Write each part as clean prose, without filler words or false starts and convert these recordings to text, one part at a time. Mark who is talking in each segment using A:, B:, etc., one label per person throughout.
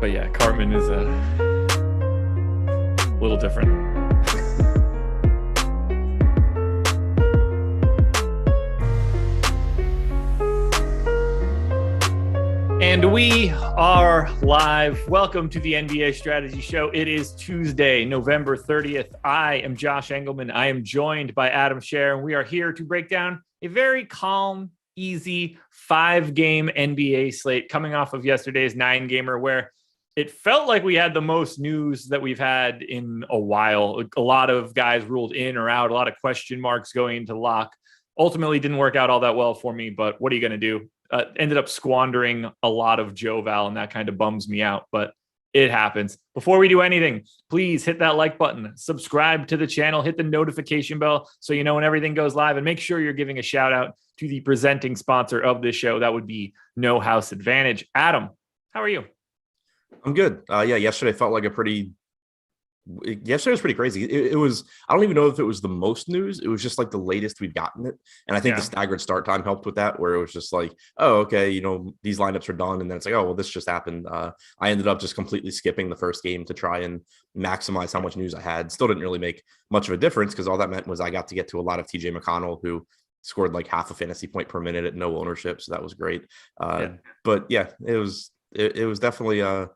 A: But yeah, Cartman is a little different. And we are live. Welcome to the NBA Strategy Show. It is Tuesday, November 30th. I am Josh Engleman. I am joined by Adam Scherer, and we are here to break down a very calm, easy 5-game NBA slate coming off of yesterday's 9-gamer, where it felt like we had the most news that we've had in a while. A lot of guys ruled in or out, a lot of question marks going into lock. Ultimately didn't work out all that well for me, but what are you going to do? Ended up squandering a lot of Joval, and that kind of bums me out, but it happens. Before we do anything, please hit that like button, subscribe to the channel, hit the notification bell so you know when everything goes live, and make sure you're giving a shout out to the presenting sponsor of this show. That would be No House Advantage. Adam, how are you?
B: I'm good. Yesterday felt like yesterday was pretty crazy. It was, I don't even know if it was the most news. It was just like the latest we'd gotten it. And I think the staggered start time helped with that, where it was just like, oh, okay, these lineups are done. And then it's like, oh, well, this just happened. I ended up just completely skipping the first game to try and maximize how much news I had. Still didn't really make much of a difference, because all that meant was I got to get to a lot of TJ McConnell, who scored like half a fantasy point per minute at no ownership. So that was great. But yeah, it was definitely a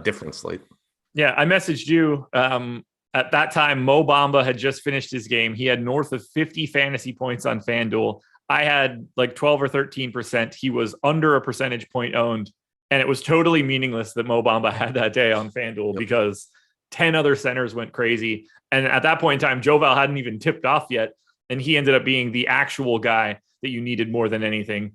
B: different slate.
A: Yeah, I messaged you. At that time, Mo Bamba had just finished his game. He had north of 50 fantasy points on FanDuel. I had like 12 or 13%. He was under a percentage point owned. And it was totally meaningless that Mo Bamba had that day on FanDuel because 10 other centers went crazy. And at that point in time, Joval hadn't even tipped off yet. And he ended up being the actual guy that you needed more than anything.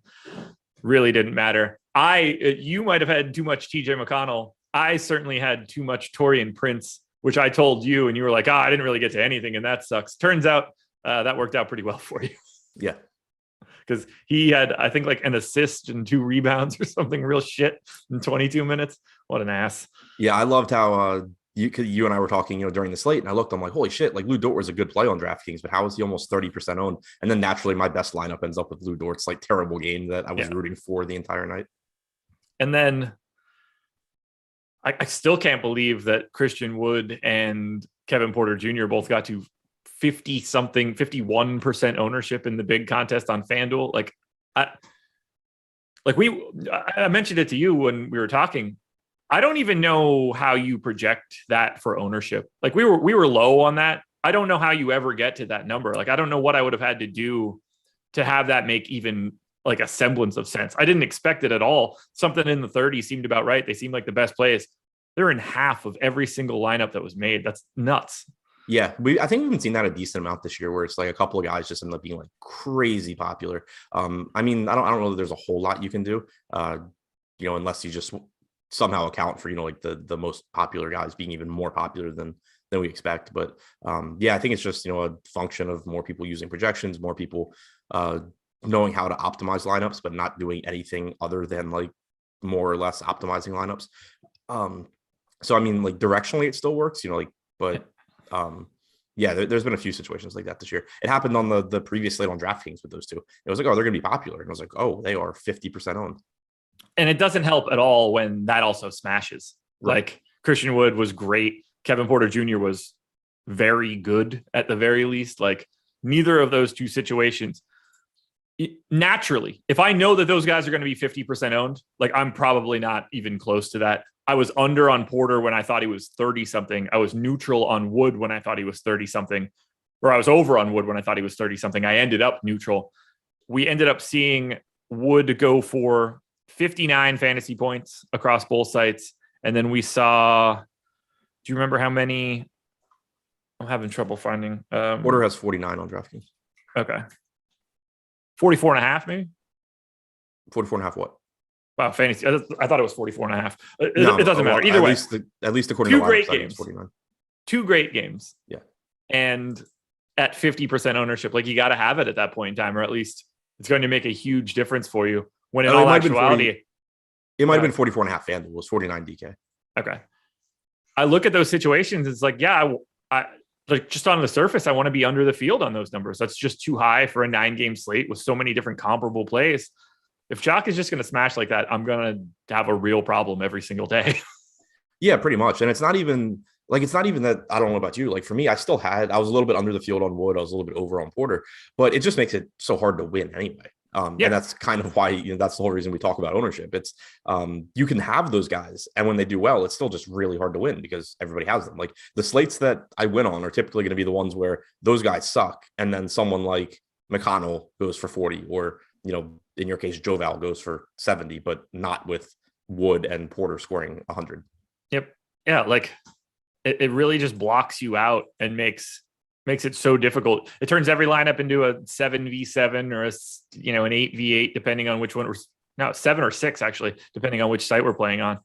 A: Really didn't matter. You might have had too much TJ McConnell. I certainly had too much Taurean Prince, which I told you, and you were like, I didn't really get to anything, and that sucks. Turns out that worked out pretty well for you.
B: Yeah. Because
A: he had, I think, like an assist and 2 rebounds or something real shit in 22 minutes. What an ass.
B: Yeah, I loved how you and I were talking, during the slate, and I looked, I'm like, holy shit, like Lou Dort was a good play on DraftKings, but how is he almost 30% owned? And then naturally my best lineup ends up with Lou Dort's like terrible game that I was rooting for the entire night. And
A: then I still can't believe that Christian Wood and Kevin Porter Jr. both got to 51% ownership in the big contest on FanDuel. I mentioned it to you when we were talking. I don't even know how you project that for ownership. Like we were low on that. I don't know how you ever get to that number. Like, I don't know what I would have had to do to have that make even like a semblance of sense. I didn't expect it at all. Something in the 30s seemed about right. They seemed like the best plays. They're in half of every single lineup that was made. That's nuts.
B: Yeah, I think we've seen that a decent amount this year, where it's like a couple of guys just end up being like crazy popular. I mean, I don't know that there's a whole lot you can do, unless you just somehow account for, like the most popular guys being even more popular than we expect. But I think it's just, a function of more people using projections, more people knowing how to optimize lineups, but not doing anything other than like more or less optimizing lineups. So, I mean, like directionally it still works, there's been a few situations like that this year. It happened on the previous slate on DraftKings with those two. It was like, oh, they're going to be popular. And I was like, oh, they are 50% owned.
A: And it doesn't help at all when that also smashes. Right. Like Christian Wood was great. Kevin Porter Jr. was very good at the very least. Like neither of those two situations. Naturally, if I know that those guys are going to be 50% owned, like I'm probably not even close to that. I was under on Porter when I thought he was 30 something. I was neutral on Wood when I thought he was 30 something, or I was over on Wood when I thought he was 30 something. I ended up neutral. We ended up seeing Wood go for 59 fantasy points across both sites. And then we saw, do you remember how many? I'm having trouble finding.
B: Porter has 49 on DraftKings.
A: Okay. 44 and a half, maybe?
B: 44 and a half what?
A: Wow, fantasy. I thought it was 44 and a half. It doesn't matter. Either way.
B: At least according
A: to
B: the
A: great games.
B: 49.
A: 2 great games.
B: Yeah.
A: And at 50% ownership, like you got to have it at that point in time, or at least it's going to make a huge difference for you. When in all actuality,
B: it might have been 44 and a half FanDuel. It was 49 DK.
A: Okay. I look at those situations. It's like, I like just on the surface, I want to be under the field on those numbers. That's just too high for a 9-game slate with so many different comparable plays. If Jock is just going to smash like that, I'm going to have a real problem every single day.
B: Yeah, pretty much. And it's not even that. I don't know about you. Like for me, I was a little bit under the field on Wood. I was a little bit over on Porter, but it just makes it so hard to win anyway. And that's kind of why, that's the whole reason we talk about ownership. It's you can have those guys, and when they do well, it's still just really hard to win because everybody has them. Like the slates that I win on are typically going to be the ones where those guys suck, and then someone like McConnell goes for 40, or in your case, Joval goes for 70, but not with Wood and Porter scoring 100.
A: Yep. Yeah, like it really just blocks you out and makes it so difficult. It turns every lineup into a 7v7 or an 8v8, depending on which one we're now 7 or 6, actually, depending on which site we're playing on.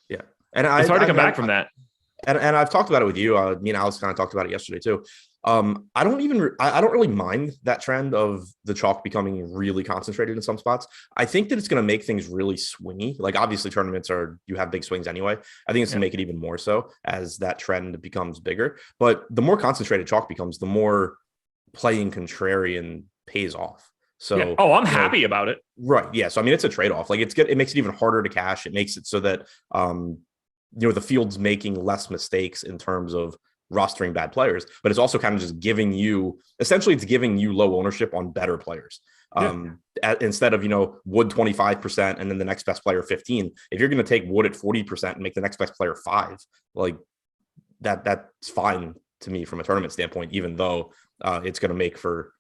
B: Yeah.
A: And it's hard to come back from that.
B: And I've talked about it with you. Me and Alex kind of talked about it yesterday too. I don't really mind that trend of the chalk becoming really concentrated in some spots. I think that it's going to make things really swingy. Like obviously tournaments you have big swings anyway. I think it's going to make it even more so as that trend becomes bigger. But the more concentrated chalk becomes, the more playing contrarian pays off. So,
A: I'm happy about it.
B: Right. Yeah. So, I mean, it's a trade-off. Like it makes it even harder to cash. It makes it so that, the field's making less mistakes in terms of rostering bad players, but it's also kind of just giving you low ownership on better players. Instead of, Wood 25% and then the next best player 15, if you're going to take Wood at 40% and make the next best player 5, like that's fine to me from a tournament standpoint, even though it's going to make for,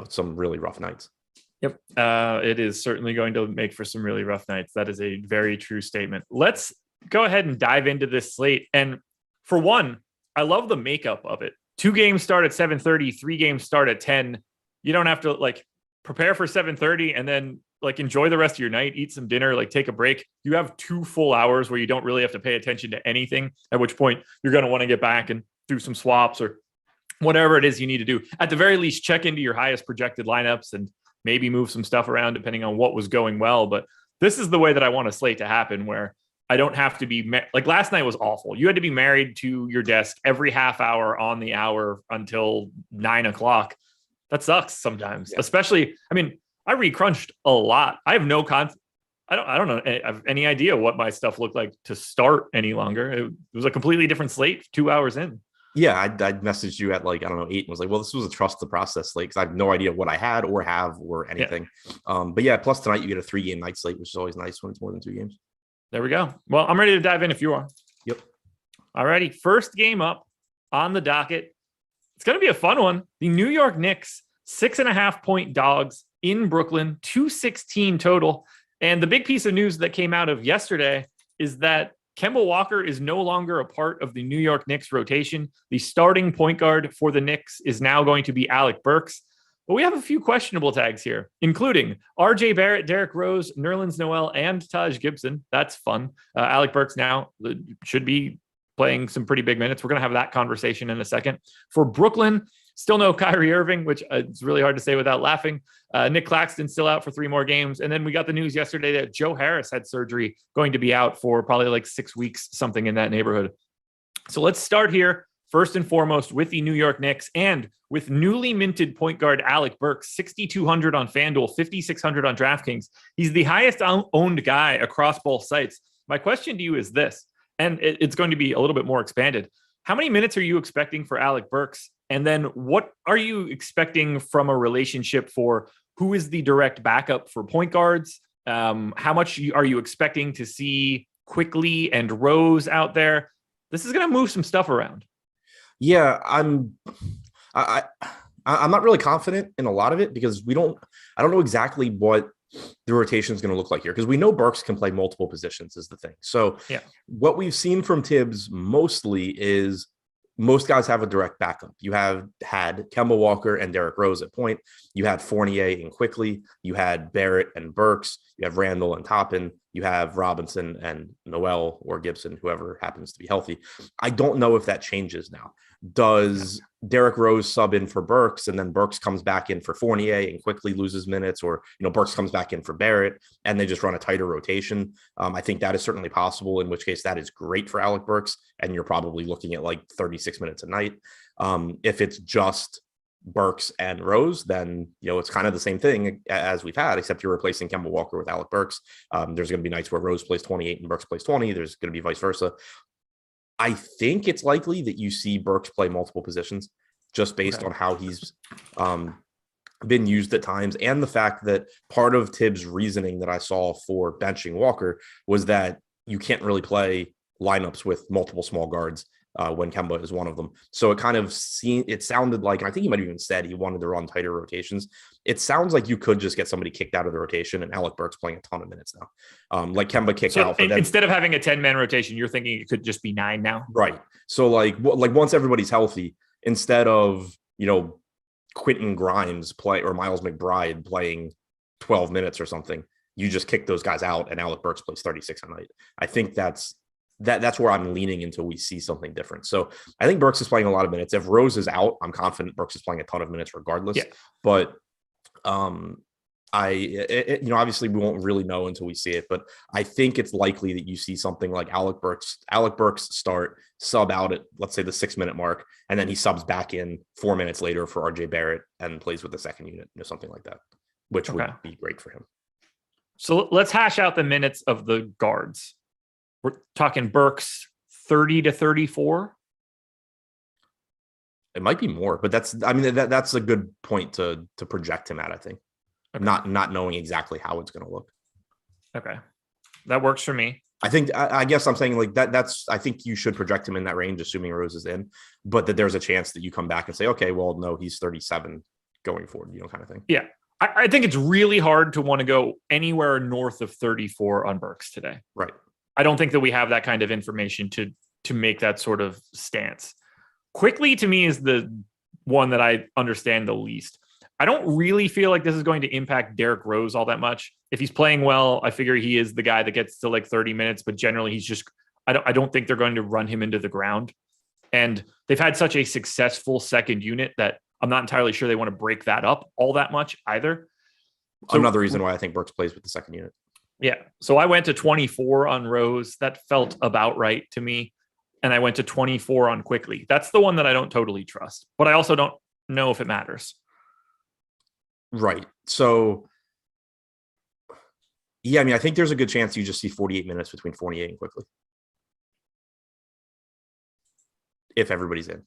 B: some really rough nights.
A: Yep. It is certainly going to make for some really rough nights. That is a very true statement. Let's go ahead and dive into this slate. And for one, I love the makeup of it. 2 games start at 7:30, 3 games start at 10. You don't have to prepare for 7:30 and then enjoy the rest of your night, eat some dinner, take a break. You have 2 full hours where you don't really have to pay attention to anything, at which point you're going to want to get back and do some swaps or whatever it is you need to do. At the very least, check into your highest projected lineups and maybe move some stuff around depending on what was going well. But this is the way that I want a slate to happen, where I don't have to be last night was awful. You had to be married to your desk every half hour on the hour until 9 o'clock. That sucks sometimes, especially, I mean, I recrunched a lot. I have no I don't know. I have any idea what my stuff looked like to start any longer. It was a completely different slate 2 hours in.
B: Yeah, I messaged you at 8 and was like, well, this was a trust the process slate because I have no idea what I had or have or anything. Yeah. But yeah, plus tonight you get a 3-game night slate, which is always nice when it's more than 2 games.
A: There we go. Well, I'm ready to dive in if you are.
B: Yep.
A: All righty. First game up on the docket. It's going to be a fun one. The New York Knicks, 6.5-point dogs in Brooklyn, 216 total. And the big piece of news that came out of yesterday is that Kemba Walker is no longer a part of the New York Knicks rotation. The starting point guard for the Knicks is now going to be Alec Burks. But we have a few questionable tags here, including RJ Barrett, Derrick Rose, Nerlens Noel, and Taj Gibson. That's fun. Alec Burks now should be playing some pretty big minutes. We're going to have that conversation in a second. For Brooklyn, still no Kyrie Irving, which it's really hard to say without laughing. Nick Claxton still out for 3 more games. And then we got the news yesterday that Joe Harris had surgery, going to be out for probably 6 weeks, something in that neighborhood. So let's start here. First and foremost, with the New York Knicks and with newly minted point guard Alec Burks, 6,200 on FanDuel, 5,600 on DraftKings. He's the highest owned guy across both sites. My question to you is this, and it's going to be a little bit more expanded. How many minutes are you expecting for Alec Burks? And then what are you expecting from a relationship for who is the direct backup for point guards? How much are you expecting to see Quickly and Rose out there? This is going to move some stuff around.
B: Yeah, I'm not really confident in a lot of it because I don't know exactly what the rotation is going to look like here because we know Burks can play multiple positions is the thing. So what we've seen from Tibbs mostly is most guys have a direct backup. You have had Kemba Walker and Derrick Rose at point. You had Fournier and Quickly. You had Barrett and Burks. You have Randall and Toppin. You have Robinson and Noel or Gibson, whoever happens to be healthy. I don't know if that changes now. Does Derrick Rose sub in for Burks and then Burks comes back in for Fournier and Quickly loses minutes, or Burks comes back in for Barrett and they just run a tighter rotation? I think that is certainly possible, in which case that is great for Alec Burks and you're probably looking at 36 minutes a night. If it's just Burks and Rose, then it's kind of the same thing as we've had, except you're replacing Kemba Walker with Alec Burks. There's going to be nights where Rose plays 28 and Burks plays 20. There's going to be vice versa. I think it's likely that you see Burks play multiple positions just based on how he's been used at times, and the fact that part of Tibbs' reasoning that I saw for benching Walker was that you can't really play lineups with multiple small guards when Kemba is one of them. So it sounded like, and I think he might have even said he wanted to run tighter rotations. It sounds like you could just get somebody kicked out of the rotation, and Alec Burks playing a ton of minutes now. Like Kemba kicked out. For
A: instead of having a 10-man rotation, you're thinking it could just be 9 now?
B: Right. So like once everybody's healthy, instead of, Quentin Grimes or Miles McBride playing 12 minutes or something, you just kick those guys out and Alec Burks plays 36 a night. I think that's where I'm leaning until we see something different. So I think Burks is playing a lot of minutes. If Rose is out, I'm confident Burks is playing a ton of minutes regardless. Yeah. But obviously we won't really know until we see it, but I think it's likely that you see something like Alec Burks start, sub out at, let's say, the 6-minute mark, and then he subs back in 4 minutes later for RJ Barrett and plays with the second unit, something like that, which would be great for him.
A: So let's hash out the minutes of the guards. We're talking Burks 30 to 34.
B: It might be more, but that's a good point to project him at, I think. Okay. Not knowing exactly how it's going to look.
A: Okay. That works for me.
B: I guess I'm saying like I think you should project him in that range, assuming Rose is in, but that there's a chance that you come back and say, okay, well, no, he's 37 going forward, kind of thing.
A: Yeah. I think it's really hard to want to go anywhere north of 34 on Burks today.
B: Right.
A: I don't think that we have that kind of information to make that sort of stance. Quickly, to me, is the one that I understand the least. I don't really feel like this is going to impact Derrick Rose all that much. If he's playing well, I figure he is the guy that gets to like 30 minutes, but generally he's just, I don't think they're going to run him into the ground. And they've had such a successful second unit that I'm not entirely sure they want to break that up all that much either.
B: So, another reason why I think Burks plays with the second unit.
A: Yeah. So I went to 24 on Rose. That felt about right to me. And I went to 24 on Quickly. That's the one that I don't totally trust, but I also don't know if it matters.
B: Right. So, yeah, I think there's a good chance you just see 48 minutes between Fournier and Quickly. If everybody's in.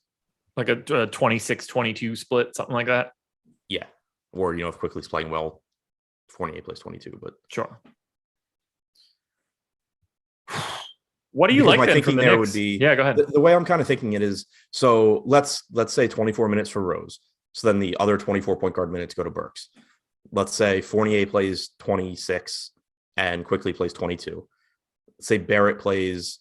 A: Like a 26-22 split, something like that?
B: Yeah. Or, if Quickly's playing well, Fournier plays 22, but.
A: Sure. What do you like?
B: My
A: then
B: thinking
A: from the
B: there
A: Knicks?
B: would be,
A: yeah, go ahead.
B: The way I'm kind of thinking it is, so let's say 24 minutes for Rose. So then the other 24 point guard minutes go to Burks. Let's say Fournier plays 26 and Quickly plays 22. Let's say Barrett plays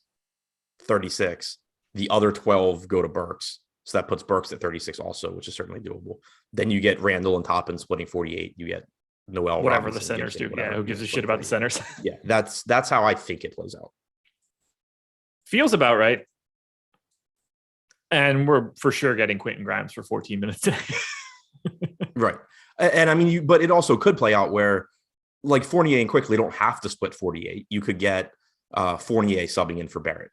B: 36. The other 12 go to Burks. So that puts Burks at 36 also, which is certainly doable. Then you get Randall and Toppin splitting 48. You get Noel.
A: Whatever
B: Robinson,
A: the centers do. Yeah, who gives a shit about the centers?
B: Yeah, that's how I think it plays out.
A: Feels about right. And we're for sure getting Quentin Grimes for 14 minutes today.
B: Right. And but it also could play out where like Fournier and Quickly don't have to split 48. You could get Fournier subbing in for Barrett.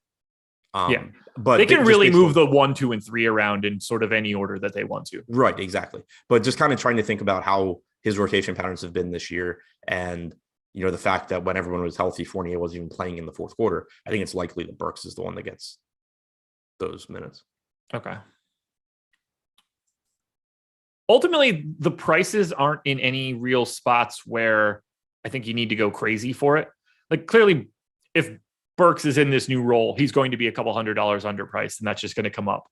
A: Yeah.
B: But
A: they can really move the 1, 2, and 3 around in sort of any order that they want to.
B: Right. Exactly. But just kind of trying to think about how his rotation patterns have been this year. And, the fact that when everyone was healthy, Fournier wasn't even playing in the fourth quarter. I think it's likely that Burks is the one that gets those minutes.
A: Okay. Ultimately, the prices aren't in any real spots where I think you need to go crazy for it. Like clearly, if Burks is in this new role, he's going to be a couple $100 underpriced, and that's just going to come up.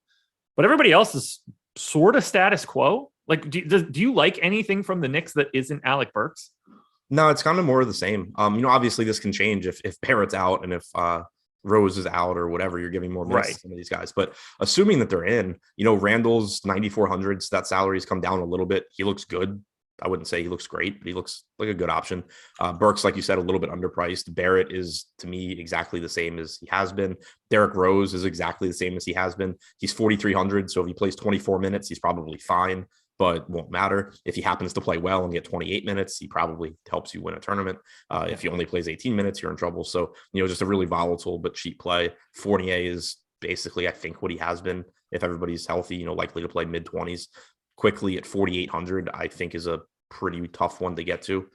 A: But everybody else is sort of status quo. Like, do you like anything from the Knicks that isn't Alec Burks?
B: No, it's kind of more of the same. Obviously this can change if Barrett's out and if Rose is out or whatever, you're giving more minutes to some of these guys. But assuming that they're in, Randall's 9,400s, that salary's come down a little bit. He looks good. I wouldn't say he looks great, but he looks like a good option. Burks, like you said, a little bit underpriced. Barrett is, to me, exactly the same as he has been. Derrick Rose is exactly the same as he has been. He's 4,300, so if he plays 24 minutes, he's probably fine, but won't matter. If he happens to play well and get 28 minutes, he probably helps you win a tournament. If he only plays 18 minutes, you're in trouble. So, just a really volatile but cheap play. Fournier is basically, I think, what he has been. If everybody's healthy, likely to play mid-20s. Quickly at 4,800, I think is a pretty tough one to get to.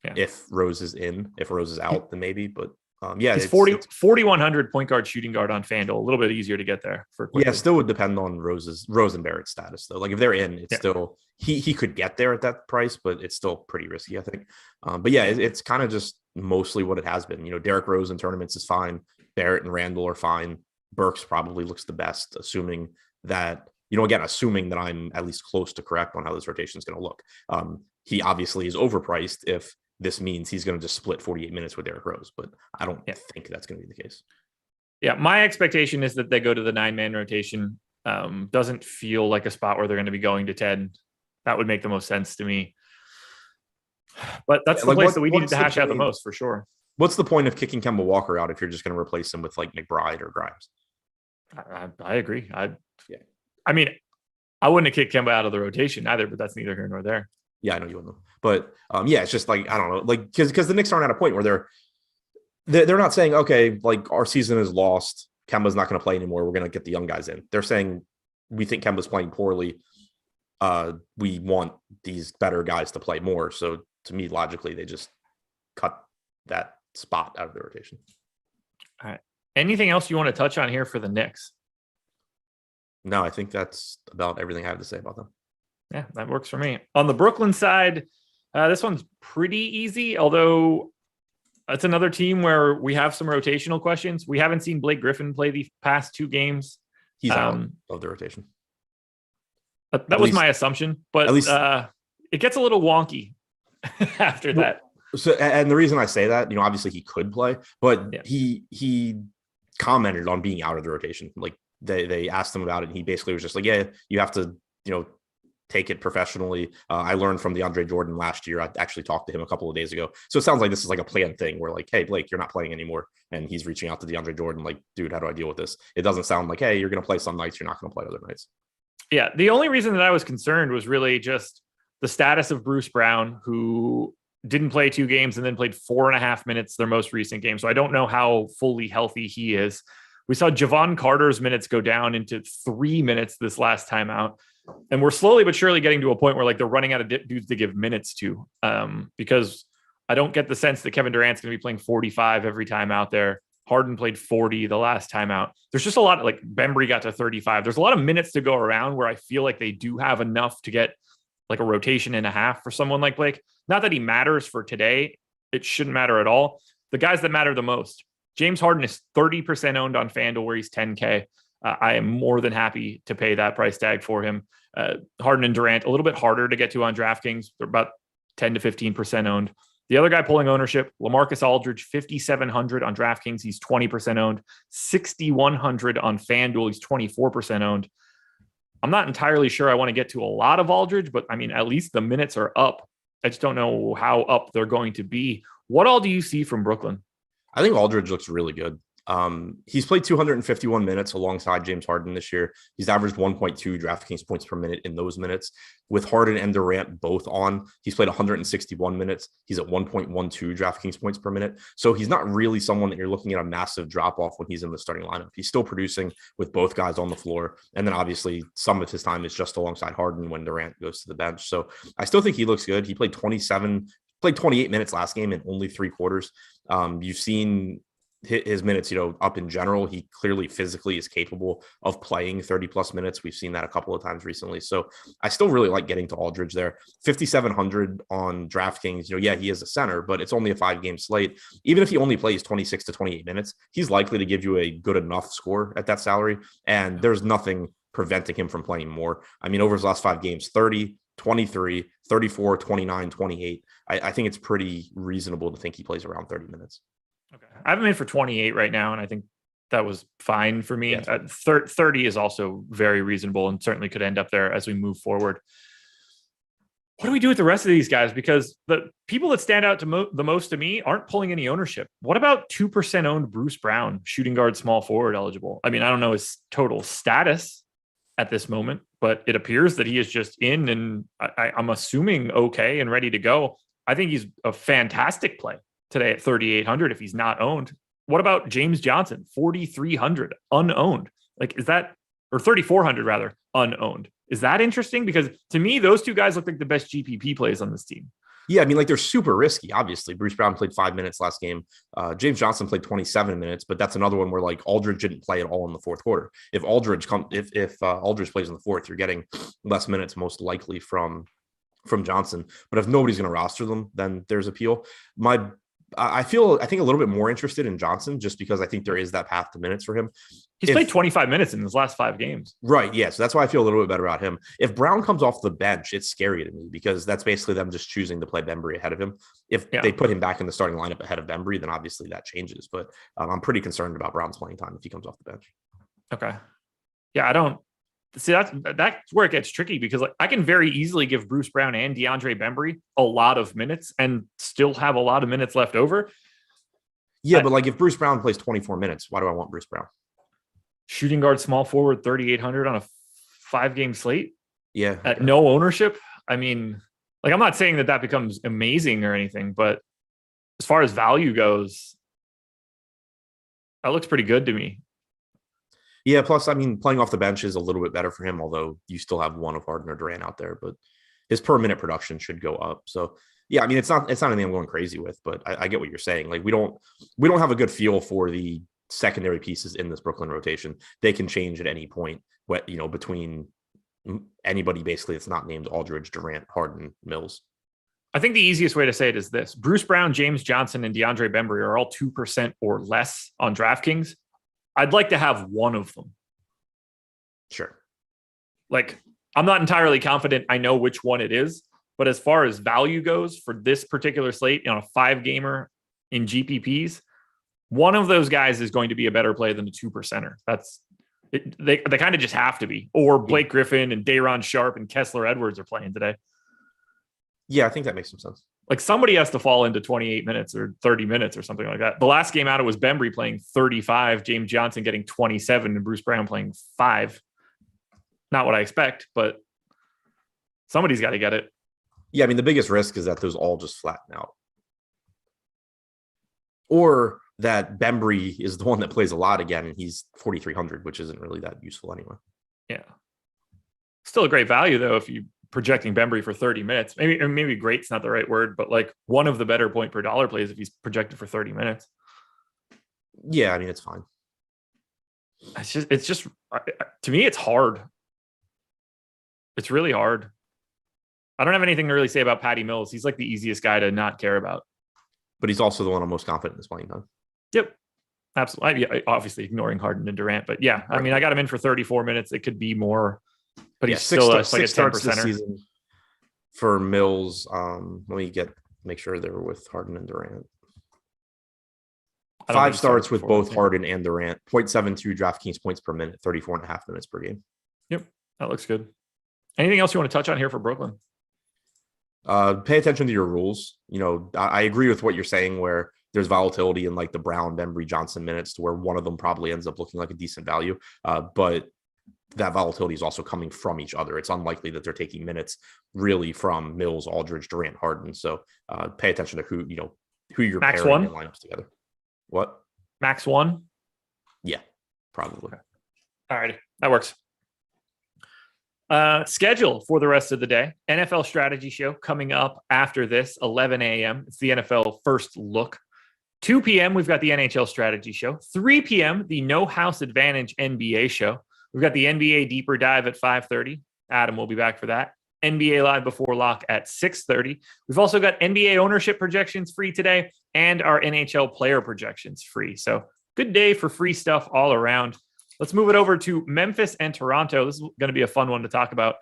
B: Yeah. If Rose is in. If Rose is out, then maybe. But Yeah,
A: he's 4,100 point guard, shooting guard on FanDuel. A little bit easier to get there for quickly.
B: Yeah, still would depend on Rose and Barrett's status though. Like if they're in, it's still he could get there at that price, but it's still pretty risky, I think. But yeah, it's kind of just mostly what it has been. You know, Derrick Rose in tournaments is fine. Barrett and Randall are fine. Burks probably looks the best, assuming that, you know, again, assuming that I'm at least close to correct on how this rotation is going to look. He obviously is overpriced if this means he's going to just split 48 minutes with Derrick Rose, but I don't think that's going to be the case.
A: Yeah, my expectation is that they go to the 9-man rotation. Doesn't feel like a spot where they're going to be going to 10. That would make the most sense to me. But that's the place that we needed to hash out the most, for sure.
B: What's the point of kicking Kemba Walker out if you're just going to replace him with like McBride or Grimes?
A: I agree. I mean, I wouldn't have kicked Kemba out of the rotation either, but that's neither here nor there.
B: Yeah, I know you wouldn't. But yeah, it's just like, I don't know, like because the Knicks aren't at a point where they're not saying, okay, like our season is lost. Kemba's not going to play anymore. We're going to get the young guys in. They're saying we think Kemba's playing poorly. We want these better guys to play more. So to me, logically, they just cut that spot out of the rotation.
A: All right. Anything else you want to touch on here for the Knicks?
B: No, I think that's about everything I have to say about them.
A: Yeah, that works for me. On the Brooklyn side, this one's pretty easy, although it's another team where we have some rotational questions. We haven't seen Blake Griffin play the past 2 games.
B: He's out of the rotation.
A: That was my assumption, but at least, it gets a little wonky after that.
B: So, and the reason I say that, you know, obviously he could play, but he commented on being out of the rotation. Like they asked him about it, and he basically was just like, yeah, you have to, you know, take it professionally. I learned from DeAndre Jordan last year. I actually talked to him a couple of days ago. So it sounds like this is like a planned thing where like, hey, Blake, you're not playing anymore. And he's reaching out to DeAndre Jordan like, dude, how do I deal with this? It doesn't sound like, hey, you're going to play some nights, you're not going to play other nights.
A: Yeah. The only reason that I was concerned was really just the status of Bruce Brown, who didn't play 2 games and then played 4.5 minutes their most recent game. So I don't know how fully healthy he is. We saw Javon Carter's minutes go down into 3 minutes this last time out. And we're slowly but surely getting to a point where like they're running out of dudes to give minutes to, because I don't get the sense that Kevin Durant's going to be playing 45 every time out there. Harden played 40 the last time out. There's just a lot of like Bembry got to 35. There's a lot of minutes to go around where I feel like they do have enough to get like a rotation and a half for someone like Blake. Not that he matters for today. It shouldn't matter at all. The guys that matter the most, James Harden is 30% owned on FanDuel where he's 10K. I am more than happy to pay that price tag for him. Harden and Durant, a little bit harder to get to on DraftKings. They're about 10 to 15% owned. The other guy pulling ownership, LaMarcus Aldridge, 5,700 on DraftKings. He's 20% owned. 6,100 on FanDuel. He's 24% owned. I'm not entirely sure I want to get to a lot of Aldridge, but I mean, at least the minutes are up. I just don't know how up they're going to be. What all do you see from Brooklyn?
B: I think Aldridge looks really good. He's played 251 minutes alongside James Harden this year. He's averaged 1.2 DraftKings points per minute in those minutes. With Harden and Durant both on, he's played 161 minutes. He's at 1.12 DraftKings points per minute. So he's not really someone that you're looking at a massive drop off when he's in the starting lineup. He's still producing with both guys on the floor. And then obviously some of his time is just alongside Harden when Durant goes to the bench. So I still think he looks good. He played 28 minutes last game in only 3 quarters. You've seen his minutes, you know, up in general. He clearly physically is capable of playing 30 plus minutes. We've seen that a couple of times recently. So I still really like getting to Aldridge there. 5,700 on DraftKings. You know, yeah, he is a center, but it's only a 5-game slate. Even if he only plays 26 to 28 minutes, he's likely to give you a good enough score at that salary. And there's nothing preventing him from playing more. I mean, over his last 5 games, 30, 23, 34, 29, 28. I think it's pretty reasonable to think he plays around 30 minutes.
A: Okay. I have him in for 28 right now, and I think that was fine for me. 30 is also very reasonable and certainly could end up there as we move forward. What do we do with the rest of these guys? Because the people that stand out to the most to me aren't pulling any ownership. What about 2% owned Bruce Brown, shooting guard, small forward eligible? I mean, I don't know his total status at this moment, but it appears that he is just in, and I'm assuming okay and ready to go. I think he's a fantastic play today at 3,800 if he's not owned. What about James Johnson, 4,300 unowned? Like, is that, or 3,400 rather, unowned? Is that interesting? Because to me, those 2 guys look like the best GPP plays on this team.
B: Yeah, I mean, like they're super risky. Obviously, Bruce Brown played 5 minutes last game. James Johnson played 27 minutes, but that's another one where like Aldridge didn't play at all in the fourth quarter. If Aldridge plays in the fourth, you're getting less minutes most likely from Johnson. But if nobody's going to roster them, then there's appeal. I think a little bit more interested in Johnson just because I think there is that path to minutes for him.
A: He's played 25 minutes in his last 5 games.
B: Right. Yeah. So that's why I feel a little bit better about him. If Brown comes off the bench, it's scary to me because that's basically them just choosing to play Bembry ahead of him. If they put him back in the starting lineup ahead of Bembry, then obviously that changes. But I'm pretty concerned about Brown's playing time if he comes off the bench.
A: Okay. Yeah, I don't see that's where it gets tricky because like I can very easily give Bruce Brown and DeAndre Bembry a lot of minutes and still have a lot of minutes left over.
B: Yeah, but like if Bruce Brown plays 24 minutes, why do I want Bruce Brown?
A: Shooting guard, small forward, 3,800 on a 5-game slate.
B: Yeah.
A: At no ownership. I mean, like I'm not saying that becomes amazing or anything, but as far as value goes, that looks pretty good to me.
B: Yeah, plus, I mean, playing off the bench is a little bit better for him, although you still have one of Harden or Durant out there, but his per minute production should go up. So, yeah, I mean, it's not anything I'm going crazy with, but I get what you're saying. Like, we don't have a good feel for the secondary pieces in this Brooklyn rotation. They can change at any point, between anybody basically that's not named Aldridge, Durant, Harden, Mills.
A: I think the easiest way to say it is this. Bruce Brown, James Johnson, and DeAndre Bembry are all 2% or less on DraftKings. I'd like to have one of them.
B: Sure.
A: Like, I'm not entirely confident I know which one it is, but as far as value goes for this particular slate on a 5-gamer in GPPs, one of those guys is going to be a better play than the 2%er. They kind of just have to be. Or Blake Griffin and Day'Ron Sharpe and Kessler Edwards are playing today.
B: Yeah, I think that makes some sense.
A: Like somebody has to fall into 28 minutes or 30 minutes or something like that. The last game out, it was Bembry playing 35, James Johnson getting 27, and Bruce Brown playing 5. Not what I expect, but somebody's got to get it.
B: Yeah, I mean, the biggest risk is that those all just flatten out. Or that Bembry is the one that plays a lot again, and he's 4,300, which isn't really that useful anyway.
A: Yeah. Still a great value, though, if you projecting Bembry for 30 minutes. Maybe great's not the right word, but like one of the better point per dollar plays if he's projected for 30 minutes.
B: Yeah, I mean, it's fine.
A: It's just to me, it's hard. It's really hard. I don't have anything to really say about Patty Mills. He's like the easiest guy to not care about.
B: But he's also the one I'm most confident in this playing time.
A: Yep. Absolutely. Obviously ignoring Harden and Durant, but yeah, I mean, I got him in for 34 minutes. It could be more. But he's still like a 10%er
B: season for Mills. Let me make sure they were with Harden and Durant. 5 starts with both Harden and Durant. 0.72 DraftKings points per minute, 34.5 minutes per game.
A: Yep, that looks good. Anything else you want to touch on here for Brooklyn?
B: Pay attention to your rules. I agree with what you're saying where there's volatility in like the Brown, Bembry, Johnson minutes to where one of them probably ends up looking like a decent value. But that volatility is also coming from each other. It's unlikely that they're taking minutes really from Mills, Aldridge, Durant, Harden. So pay attention to who you're
A: Max
B: pairing
A: one?
B: in lineups together. What?
A: Max 1?
B: Yeah, probably.
A: Okay. All right. That works. Schedule for the rest of the day. NFL strategy show coming up after this, 11 a.m. It's the NFL first look. 2 p.m., we've got the NHL strategy show. 3 p.m., the No House Advantage NBA show. We've got the NBA Deeper Dive at 5:30. Adam will be back for that. NBA Live Before Lock at 6:30. We've also got NBA ownership projections free today and our NHL player projections free. So good day for free stuff all around. Let's move it over to Memphis and Toronto. This is going to be a fun one to talk about.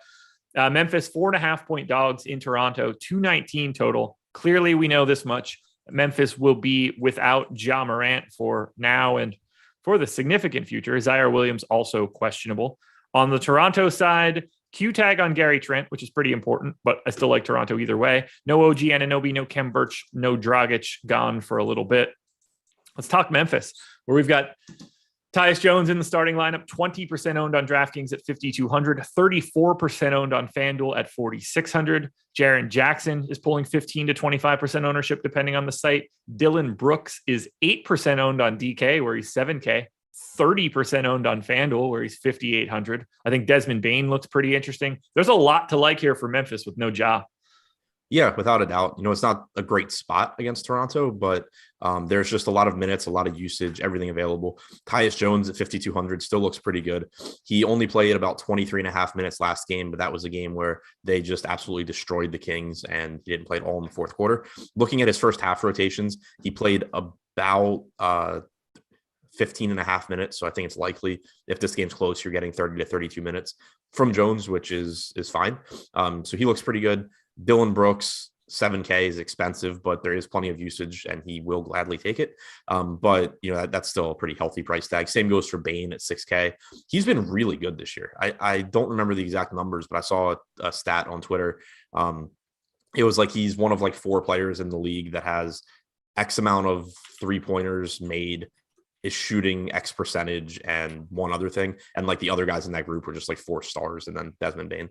A: Memphis, 4.5-point dogs in Toronto, 219 total. Clearly, we know this much. Memphis will be without Ja Morant for now and for the significant future. Zaire Williams also questionable. On the Toronto side, Q tag on Gary Trent, which is pretty important, but I still like Toronto either way. No OG Anunoby, no Khem Birch, no Dragic, gone for a little bit. Let's talk Memphis, where we've got Tyus Jones in the starting lineup, 20% owned on DraftKings at 5,200, 34% owned on FanDuel at 4,600. Jaren Jackson is pulling 15 to 25% ownership, depending on the site. Dylan Brooks is 8% owned on DK, where he's 7K, 30% owned on FanDuel, where he's 5,800. I think Desmond Bane looks pretty interesting. There's a lot to like here for Memphis with no Ja.
B: Yeah, without a doubt. It's not a great spot against Toronto, but there's just a lot of minutes, a lot of usage, everything available. Tyus Jones at 5,200 still looks pretty good. He only played about 23 and a half minutes last game, but that was a game where they just absolutely destroyed the Kings and he didn't play at all in the fourth quarter. Looking at his first half rotations, he played about 15 and a half minutes. So I think it's likely if this game's close, you're getting 30 to 32 minutes from Jones, which is fine. So he looks pretty good. Dylan Brooks, 7K is expensive, but there is plenty of usage and he will gladly take it. But that's still a pretty healthy price tag. Same goes for Bane at 6K. He's been really good this year. I don't remember the exact numbers, but I saw a stat on Twitter. It was like he's one of like 4 players in the league that has X amount of 3-pointers made, is shooting X percentage, and one other thing. And like the other guys in that group were just like 4 stars. And then Desmond Bane,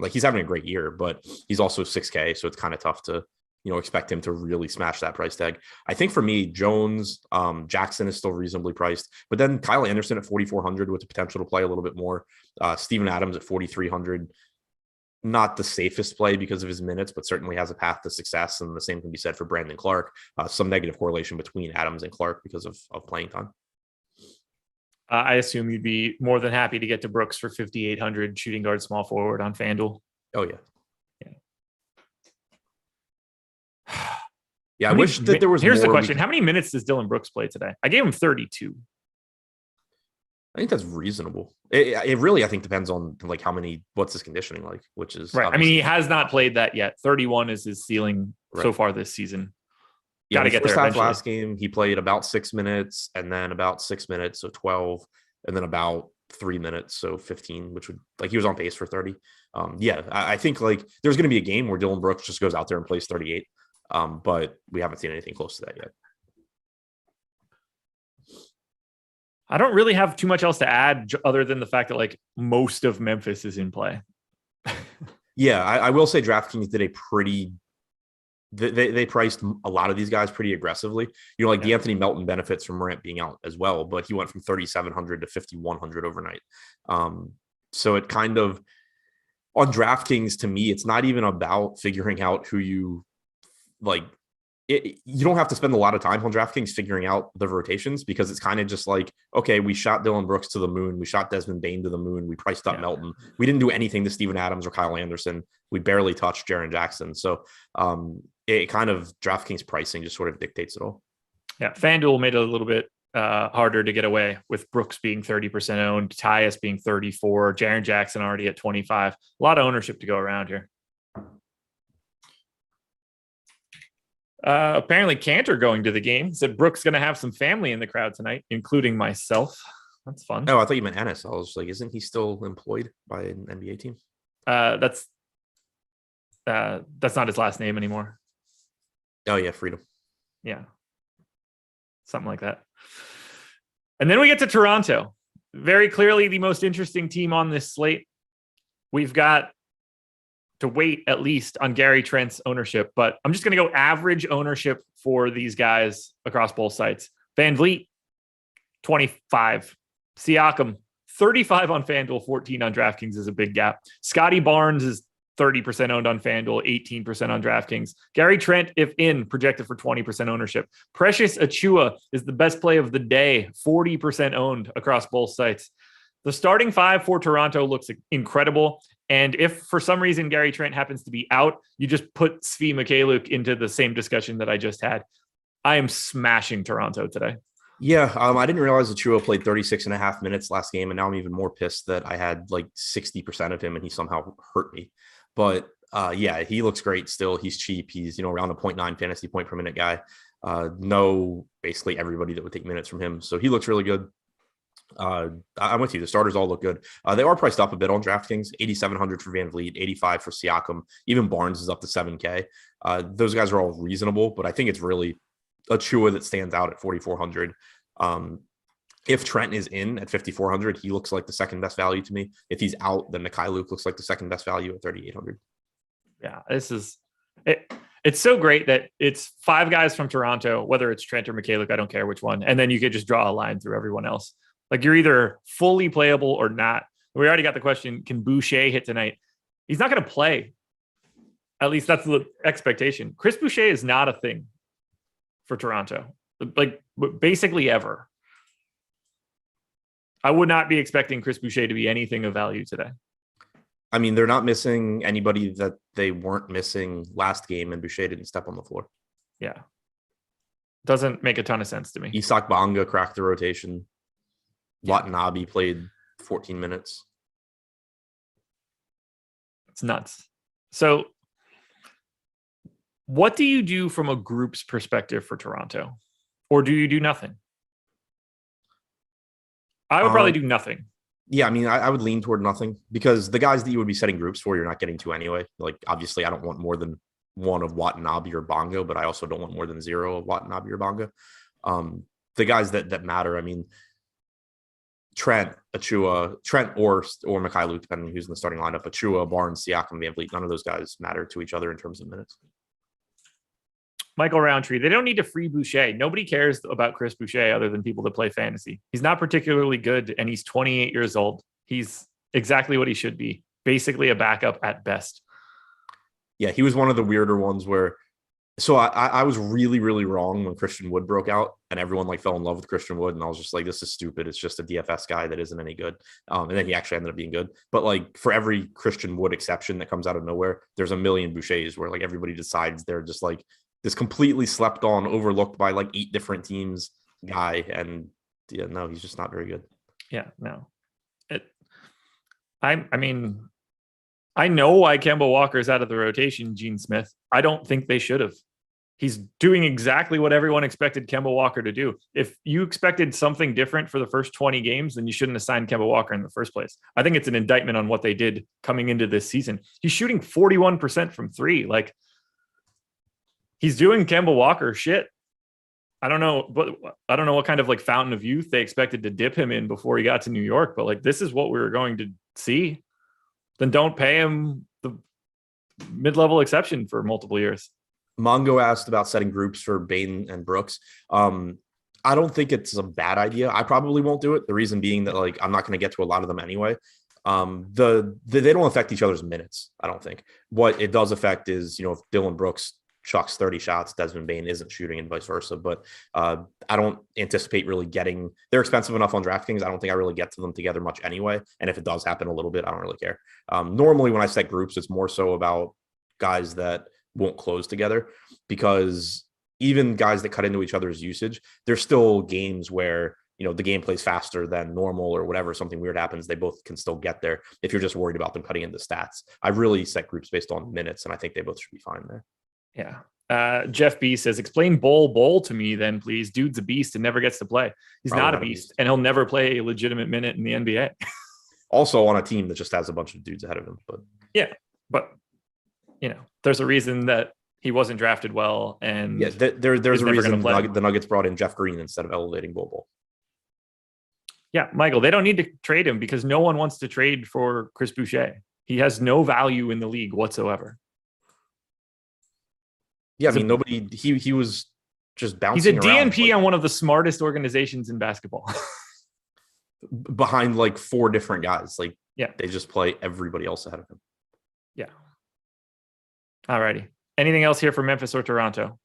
B: like he's having a great year, but he's also 6K. So it's kind of tough to, expect him to really smash that price tag. I think for me, Jones, Jackson is still reasonably priced, but then Kyle Anderson at 4,400 with the potential to play a little bit more. Steven Adams at 4,300. Not the safest play because of his minutes, but certainly has a path to success. And the same can be said for Brandon Clark. Some negative correlation between Adams and Clark because of playing time.
A: I assume you'd be more than happy to get to Brooks for 5,800 shooting guard small forward on FanDuel.
B: Oh, yeah. Yeah, I wish that there was
A: Here's the question. How many minutes does Dylan Brooks play today? I gave him 32.
B: I think that's reasonable. It really, I think, depends on like what's his conditioning like, which is
A: right. I mean, he has not played that yet. 31 is his ceiling so far this season.
B: Yeah, got to get there. Last game, he played about 6 minutes, and then about 6 minutes, so 12, and then about 3 minutes, so 15, which would like he was on pace for 30. I think like there's going to be a game where Dylan Brooks just goes out there and plays 38, but we haven't seen anything close to that yet.
A: I don't really have too much else to add other than the fact that like most of Memphis is in play.
B: Yeah, I will say DraftKings did a pretty they priced a lot of these guys pretty aggressively. D'Anthony Melton benefits from Morant being out as well, but he went from 3,700 to 5,100 overnight. So it kind of on DraftKings, to me, it's not even about figuring out who you like. You don't have to spend a lot of time on DraftKings figuring out the rotations because it's kind of just like, okay, we shot Dylan Brooks to the moon. We shot Desmond Bane to the moon. We priced up Melton. We didn't do anything to Steven Adams or Kyle Anderson. We barely touched Jaren Jackson. So it kind of DraftKings pricing just sort of dictates it all.
A: Yeah. FanDuel made it a little bit harder to get away with Brooks being 30% owned, Tyus being 34, Jaren Jackson already at 25. A lot of ownership to go around here. Apparently Cantor going to the game. Said Brooks going to have some family in the crowd tonight, including myself. That's fun.
B: Oh, I thought you meant Ennis. I was like, isn't he still employed by an NBA team?
A: That's not his last name anymore.
B: Oh yeah, Freedom.
A: Yeah. Something like that. And then we get to Toronto. Very clearly the most interesting team on this slate. We've got to wait at least on Gary Trent's ownership, but I'm just going to go average ownership for these guys across both sites. Van Vliet, 25. Siakam, 35 on FanDuel, 14 on DraftKings is a big gap. Scotty Barnes is 30% owned on FanDuel, 18% on DraftKings. Gary Trent, if in, projected for 20% ownership. Precious Achiuwa is the best play of the day, 40% owned across both sites. The starting 5 for Toronto looks incredible. And if for some reason Gary Trent happens to be out, you just put Svi Mykhailiuk into the same discussion that I just had. I am smashing Toronto today.
B: Yeah, I didn't realize Achiuwa played 36 and a half minutes last game, and now I'm even more pissed that I had like 60% of him and he somehow hurt me. But yeah, he looks great still. He's cheap. He's, around a 0.9 fantasy point per minute guy. Know basically everybody that would take minutes from him. So he looks really good. I'm with you. The starters all look good. They are priced up a bit on DraftKings, 8,700 for Van Vliet, 85 for Siakam. Even Barnes is up to 7K. Those guys are all reasonable, but I think it's really Achiuwa that stands out at 4,400. If Trent is in at 5,400, he looks like the second best value to me. If he's out, then Mykhailiuk looks like the second best value at 3,800.
A: Yeah, this is it. It's so great that it's 5 guys from Toronto, whether it's Trent or Mykhailiuk, I don't care which one. And then you could just draw a line through everyone else. Like you're either fully playable or not. We already got the question, can Boucher hit tonight? He's not going to play. At least that's the expectation. Chris Boucher is not a thing for Toronto, like basically ever. I would not be expecting Chris Boucher to be anything of value today.
B: I mean, they're not missing anybody that they weren't missing last game, and Boucher didn't step on the floor.
A: Yeah. Doesn't make a ton of sense to me.
B: Isak Bonga cracked the rotation. Watanabe played 14 minutes.
A: It's nuts. So what do you do from a group's perspective for Toronto? Or do you do nothing? I would probably do nothing.
B: Yeah, I mean, I would lean toward nothing because the guys that you would be setting groups for, you're not getting to anyway. Like, obviously, I don't want more than one of Watanabe or Bonga, but I also don't want more than zero of Watanabe or Bonga. The guys that matter, I mean, Trent, Achua, or Mikhailuk, depending on who's in the starting lineup. Achua, Barnes, Siakam, Van Vliet, none of those guys matter to each other in terms of minutes.
A: Michael Roundtree, they don't need to free Boucher. Nobody cares about Chris Boucher other than people that play fantasy. He's not particularly good, and he's 28 years old. He's exactly what he should be, basically a backup at best.
B: Yeah, he was one of the weirder ones where so I was really, really wrong when Christian Wood broke out and everyone like fell in love with Christian Wood. And I was just like, this is stupid. It's just a DFS guy that isn't any good. And then he actually ended up being good. But like for every Christian Wood exception that comes out of nowhere, there's a million Bouchers where like everybody decides they're just like this completely slept on, overlooked by like 8 different teams guy. And yeah, no, he's just not very good.
A: Yeah, no. I mean, I know why Kemba Walker's out of the rotation, Gene Smith. I don't think they should have. He's doing exactly what everyone expected Kemba Walker to do. If you expected something different for the first 20 games, then you shouldn't have signed Kemba Walker in the first place. I think it's an indictment on what they did coming into this season. He's shooting 41% from 3. Like, he's doing Kemba Walker shit. I don't know what kind of like fountain of youth they expected to dip him in before he got to New York, but like this is what we were going to see. Then don't pay him the mid-level exception for multiple years.
B: Mongo asked about setting groups for Bain and Brooks. I don't think it's a bad idea. I probably won't do it. The reason being that like I'm not going to get to a lot of them anyway. They don't affect each other's minutes. I don't think. What it does affect is, you know, if Dylan Brooks chucks 30 shots, Desmond Bain isn't shooting and vice versa. But I don't anticipate really getting, they're expensive enough on DraftKings. I don't think I really get to them together much anyway. And if it does happen a little bit, I don't really care. Normally when I set groups, it's more so about guys that won't close together, because even guys that cut into each other's usage, there's still games where, you know, the game plays faster than normal or whatever, something weird happens, they both can still get there if you're just worried about them cutting into stats. I really set groups based on minutes, and I think they both should be fine there.
A: Yeah. Jeff B says, explain Bol to me then, please. Dude's a beast and never gets to play. He's probably not a beast, and he'll never play a legitimate minute in the NBA.
B: Also on a team that just has a bunch of dudes ahead of him. But
A: yeah, but you know, there's a reason that he wasn't drafted well. And
B: yeah, there's a reason the Nuggets brought in Jeff Green instead of elevating Bol.
A: Yeah, Michael, they don't need to trade him because no one wants to trade for Chris Boucher. He has no value in the league whatsoever.
B: Yeah, I mean, nobody. He was just bouncing.
A: He's a DNP on one of the smartest organizations in basketball,
B: behind like 4 different guys. Like,
A: yeah,
B: they just play everybody else ahead of him.
A: Yeah. Alrighty. Anything else here for Memphis or Toronto?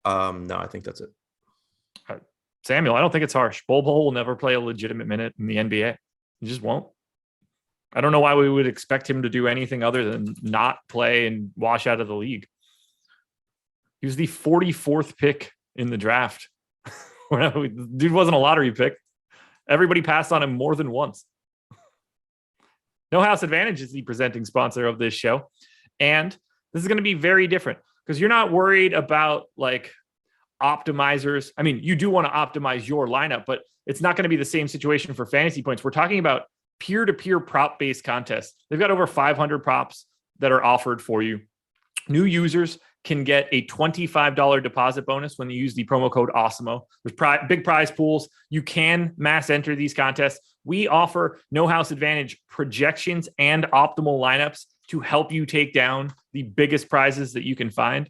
B: No, I think that's it.
A: Samuel, I don't think it's harsh. Bol will never play a legitimate minute in the NBA. He just won't. I don't know why we would expect him to do anything other than not play and wash out of the league. He was the 44th pick in the draft. Dude wasn't a lottery pick. Everybody passed on him more than once. No House Advantage is the presenting sponsor of this show. And this is going to be very different because you're not worried about like optimizers. I mean, you do want to optimize your lineup, but it's not going to be the same situation for fantasy points. We're talking about peer-to-peer prop-based contests. They've got over 500 props that are offered for you. New users can get a $25 deposit bonus when you use the promo code Awesemo. There's big prize pools. You can mass enter these contests. We offer No House Advantage projections and optimal lineups to help you take down the biggest prizes that you can find.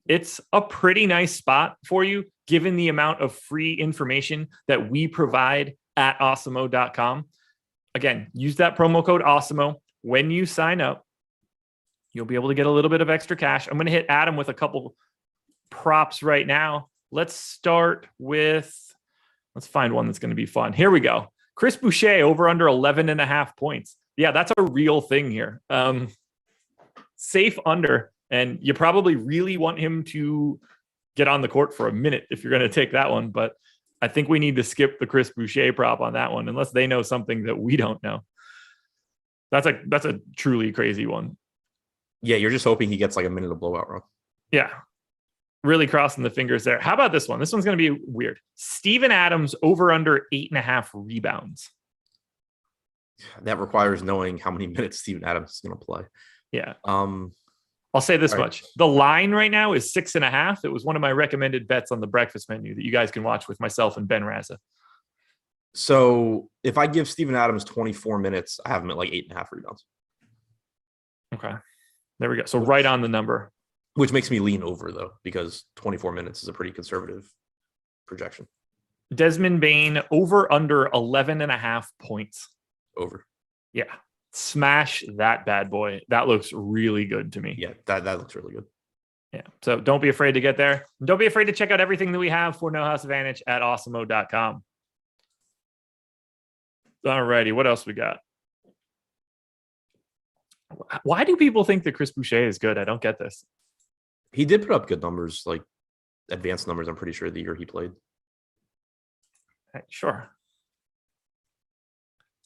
A: It's a pretty nice spot for you, given the amount of free information that we provide at Awesemo.com. Again, use that promo code Awesemo when you sign up. You'll be able to get a little bit of extra cash. I'm going to hit Adam with a couple props right now. Let's find one that's going to be fun. Here we go. Chris Boucher over under 11.5 points. Yeah, that's a real thing here. Safe under. And you probably really want him to get on the court for a minute if you're going to take that one. But I think we need to skip the Chris Boucher prop on that one, unless they know something that we don't know. That's a truly crazy one.
B: Yeah, you're just hoping he gets like a minute of blowout run.
A: Yeah. Really crossing the fingers there. How about this one? This one's going to be weird. Steven Adams over under 8.5 rebounds.
B: That requires knowing how many minutes Steven Adams is going to play.
A: Yeah. I'll say this much. The line right now is 6.5. It was one of my recommended bets on the breakfast menu that you guys can watch with myself and Ben Raza.
B: So if I give Steven Adams 24 minutes, I have him at like 8.5 rebounds.
A: Okay. There we go. So right on the number.
B: Which makes me lean over, though, because 24 minutes is a pretty conservative projection.
A: Desmond Bane over under 11.5 points.
B: Over.
A: Yeah. Smash that bad boy. That looks really good to me.
B: Yeah, that looks really good.
A: Yeah. So don't be afraid to get there. Don't be afraid to check out everything that we have for No House Advantage at awesemo.com. All righty. What else we got? Why do people think that Chris Boucher is good? I don't get this.
B: He did put up good numbers, like advanced numbers, I'm pretty sure, the year he played.
A: Sure.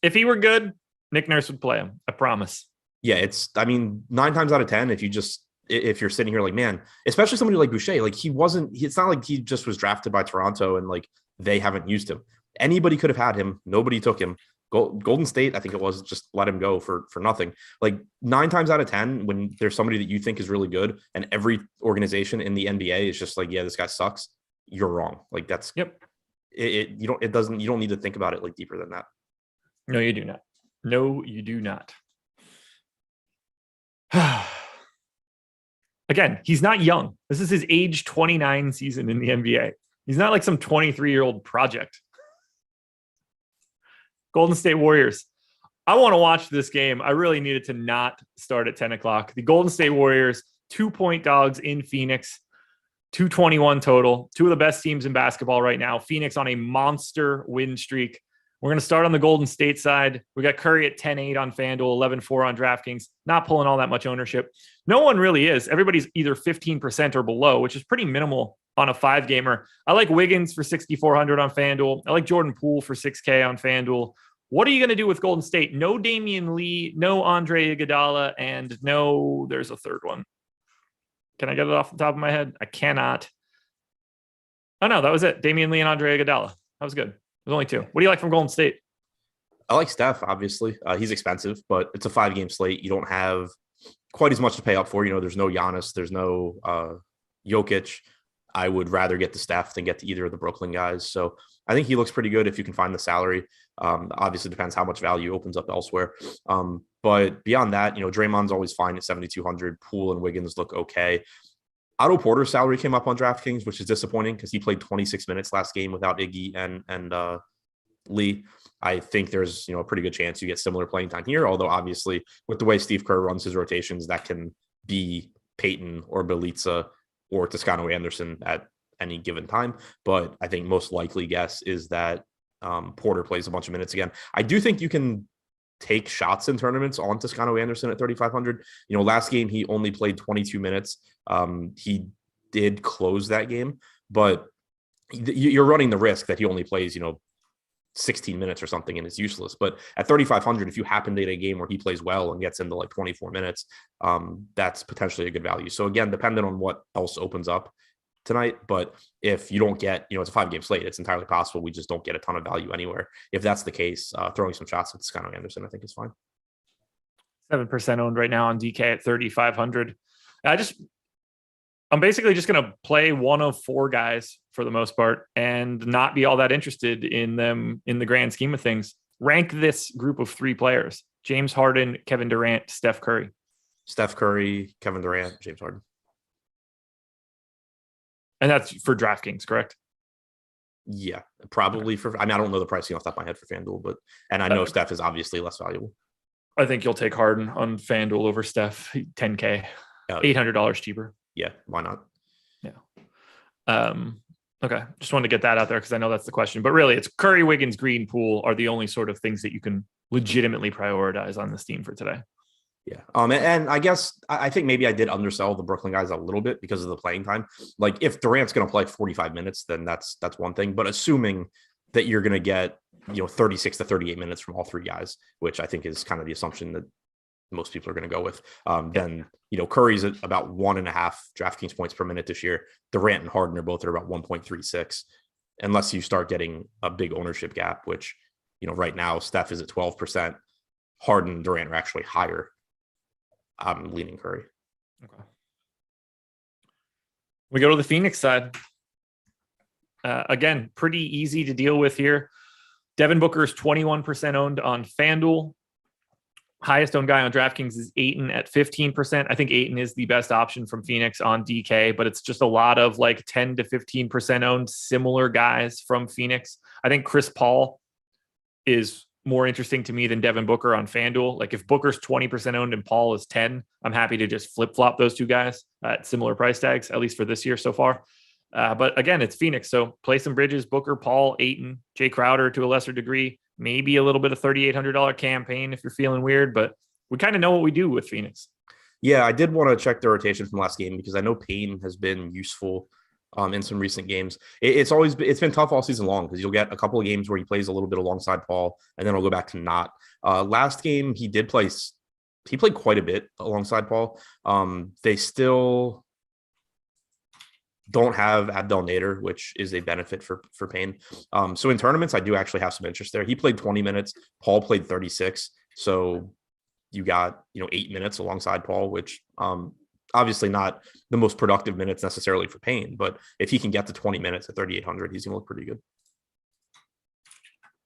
A: If he were good, Nick Nurse would play him. I promise.
B: Yeah, 9 times out of 10, if you're sitting here like, man, especially somebody like Boucher, like it's not like he just was drafted by Toronto and like they haven't used him. Anybody could have had him. Nobody took him. Golden State, I think it was, just let him go for nothing. Like 9 times out of 10, when there's somebody that you think is really good and every organization in the NBA is just like, yeah, this guy sucks, you're wrong. Like that's you don't need to think about it like deeper than that.
A: No, you do not. No, you do not. Again, he's not young. This is his age 29 season in the NBA. He's not like some 23-year-old project. Golden State Warriors. I want to watch this game. I really needed to not start at 10 o'clock. The Golden State Warriors, 2-point dogs in Phoenix, 221 total. Two of the best teams in basketball right now. Phoenix on a monster win streak. We're going to start on the Golden State side. We got Curry at 10-8 on FanDuel, 11-4 on DraftKings. Not pulling all that much ownership. No one really is. Everybody's either 15% or below, which is pretty minimal on a 5-gamer. I like Wiggins for 6,400 on FanDuel. I like Jordan Poole for 6K on FanDuel. What are you going to do with Golden State? No Damian Lee, no Andre Iguodala, and no, there's a third one. Can I get it off the top of my head? I cannot. Oh, no, that was it. Damian Lee and Andre Iguodala. That was good. There's only 2. What do you like from Golden State?
B: I like Steph, obviously. He's expensive, but it's a 5-game slate. You don't have quite as much to pay up for. There's no Giannis. There's no Jokic. I would rather get the Steph than get to either of the Brooklyn guys. So I think he looks pretty good if you can find the salary. Obviously depends how much value opens up elsewhere. But beyond that, Draymond's always fine at 7,200. Poole and Wiggins look okay. Otto Porter's salary came up on DraftKings, which is disappointing because he played 26 minutes last game without Iggy and Lee. I think there's a pretty good chance you get similar playing time here, although obviously with the way Steve Kerr runs his rotations, that can be Peyton or Bjelica or Toscano Anderson at any given time. But I think most likely guess is that Porter plays a bunch of minutes again. I do think you can take shots in tournaments on Toscano Anderson at 3,500. Last game he only played 22 minutes. He did close that game, but you're running the risk that he only plays, 16 minutes or something and it's useless. But at 3,500, if you happen to get a game where he plays well and gets into like 24 minutes, that's potentially a good value. So again, depending on what else opens up tonight. But if you don't get, it's a 5-game slate, it's entirely possible we just don't get a ton of value anywhere. If that's the case, throwing some shots at Toscano Anderson, I think is fine.
A: 7% owned right now on DK at 3,500. I'm basically just going to play one of 4 guys for the most part and not be all that interested in them in the grand scheme of things. Rank this group of 3 players: James Harden, Kevin Durant, Steph Curry.
B: Steph Curry, Kevin Durant, James Harden.
A: And that's for DraftKings, correct?
B: Yeah, probably I don't know the pricing off the top of my head for FanDuel, but I know Steph is obviously less valuable.
A: I think you'll take Harden on FanDuel over Steph. 10K, $800 cheaper.
B: Yeah, why not?
A: Yeah. Okay. Just wanted to get that out there because I know that's the question. But really, it's Curry, Wiggins, Green, Poole are the only sort of things that you can legitimately prioritize on this team for today.
B: Yeah. And I guess I think maybe I did undersell the Brooklyn guys a little bit because of the playing time. Like if Durant's going to play 45 minutes, then that's one thing. But assuming that you're going to get 36 to 38 minutes from all three guys, which I think is kind of the assumption that most people are going to go with. Then Curry's at about 1.5 DraftKings points per minute this year. Durant and Harden are both at about 1.36, unless you start getting a big ownership gap, which right now Steph is at 12%. Harden and Durant are actually higher. I'm leaning Curry.
A: Okay. We go to the Phoenix side. Again, pretty easy to deal with here. Devin Booker is 21% owned on FanDuel. Highest owned guy on DraftKings is Ayton at 15%. I think Ayton is the best option from Phoenix on DK, but it's just a lot of like 10 to 15% owned similar guys from Phoenix. I think Chris Paul is more interesting to me than Devin Booker on FanDuel. Like if Booker's 20% owned and Paul is 10, I'm happy to just flip-flop those two guys at similar price tags, at least for this year so far. But again, it's Phoenix. So play some bridges, Booker, Paul, Ayton, Jay Crowder to a lesser degree, maybe a little bit of $3,800 campaign if you're feeling weird, but we kind of know what we do with Phoenix.
B: Yeah, I did want to check the rotation from last game because I know Payne has been useful in some recent games. It's been tough all season long because you'll get a couple of games where he plays a little bit alongside Paul and then he'll go back to not. Last game he played quite a bit alongside Paul. They still don't have Abdel Nader, which is a benefit for Payne. So in tournaments, I do actually have some interest there. He played 20 minutes. Paul played 36. So you got 8 minutes alongside Paul, which obviously not the most productive minutes necessarily for Payne, but if he can get to 20 minutes at 3,800, he's gonna look pretty good.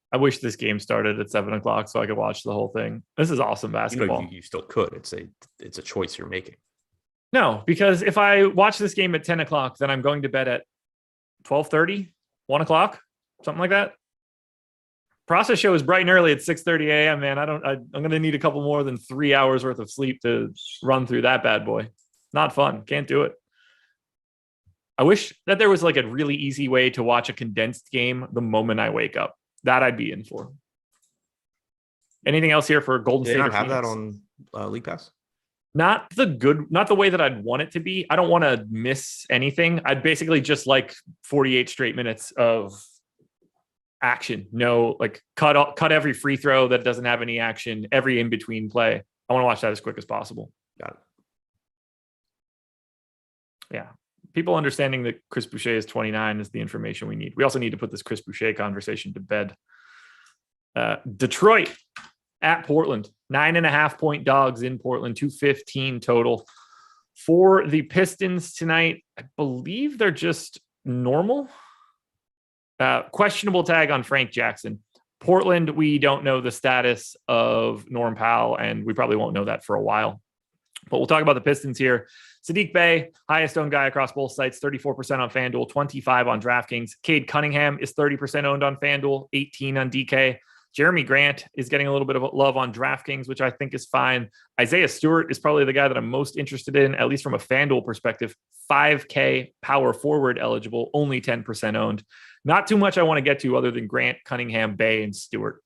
A: I wish this game started at 7:00 so I could watch the whole thing. This is awesome basketball.
B: You still could. It's a choice you're making.
A: No, because if I watch this game at 10:00, then I'm going to bed at 12:30, 1:00, something like that. Process show is bright and early at 6:30 a.m. Man, I'm going to need a couple more than 3 hours worth of sleep to run through that bad boy. Not fun. Can't do it. I wish that there was like a really easy way to watch a condensed game the moment I wake up. That I'd be in for. Anything else here for Golden State?
B: They not have that on League Pass?
A: Not the way that I'd want it to be. I don't want to miss anything. I'd basically just like 48 straight minutes of action. No, like cut every free throw that doesn't have any action, every in-between play. I want to watch that as quick as possible.
B: Got it.
A: Yeah. People understanding that Chris Boucher is 29 is the information we need. We also need to put this Chris Boucher conversation to bed. Detroit at Portland, 9.5 point dogs in Portland, 215 total. For the Pistons tonight, I believe they're just normal. Questionable tag on Frank Jackson. Portland, we don't know the status of Norm Powell, and we probably won't know that for a while. But we'll talk about the Pistons here. Sadiq Bey, highest owned guy across both sites, 34% on FanDuel, 25 on DraftKings. Cade Cunningham is 30% owned on FanDuel, 18 on DK. Jeremy Grant is getting a little bit of love on DraftKings, which I think is fine. Isaiah Stewart is probably the guy that I'm most interested in, at least from a FanDuel perspective. 5K power forward eligible, only 10% owned. Not too much I want to get to other than Grant, Cunningham, Bey, and Stewart.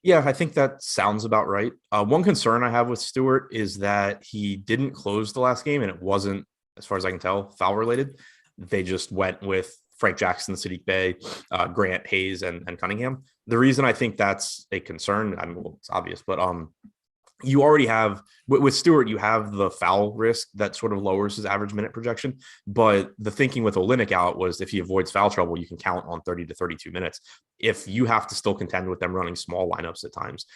B: Yeah, I think that sounds about right. One concern I have with Stewart is that he didn't close the last game, and it wasn't, as far as I can tell, foul related. They just went with Frank Jackson, Sadiq Bey, Grant, Hayes, and Cunningham. The reason I think that's a concern, I mean, well, it's obvious, but you already have with Stewart, you have the foul risk that sort of lowers his average minute projection. But the thinking with Olynyk out was if he avoids foul trouble, you can count on 30 to 32 minutes. If you have to still contend with them running small lineups at times,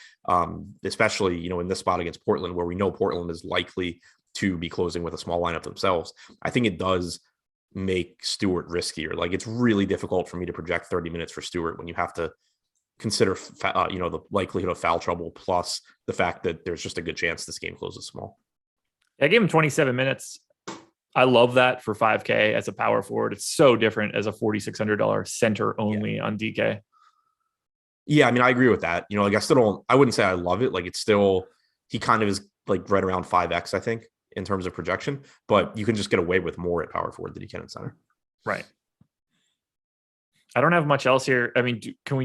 B: especially, in this spot against Portland, where we know Portland is likely to be closing with a small lineup themselves, I think it does make Stewart riskier. Like it's really difficult for me to project 30 minutes for Stewart when you have to consider, the likelihood of foul trouble plus the fact that there's just a good chance this game closes small.
A: I gave him 27 minutes. I love that for 5K as a power forward. It's so different as a $4,600 center only on DK.
B: Yeah, I mean, I agree with that. Like I wouldn't say I love it. Like it's still, he kind of is like right around 5x, I think, in terms of projection, but you can just get away with more at power forward than you can at center.
A: Right. I don't have much else here. I mean, can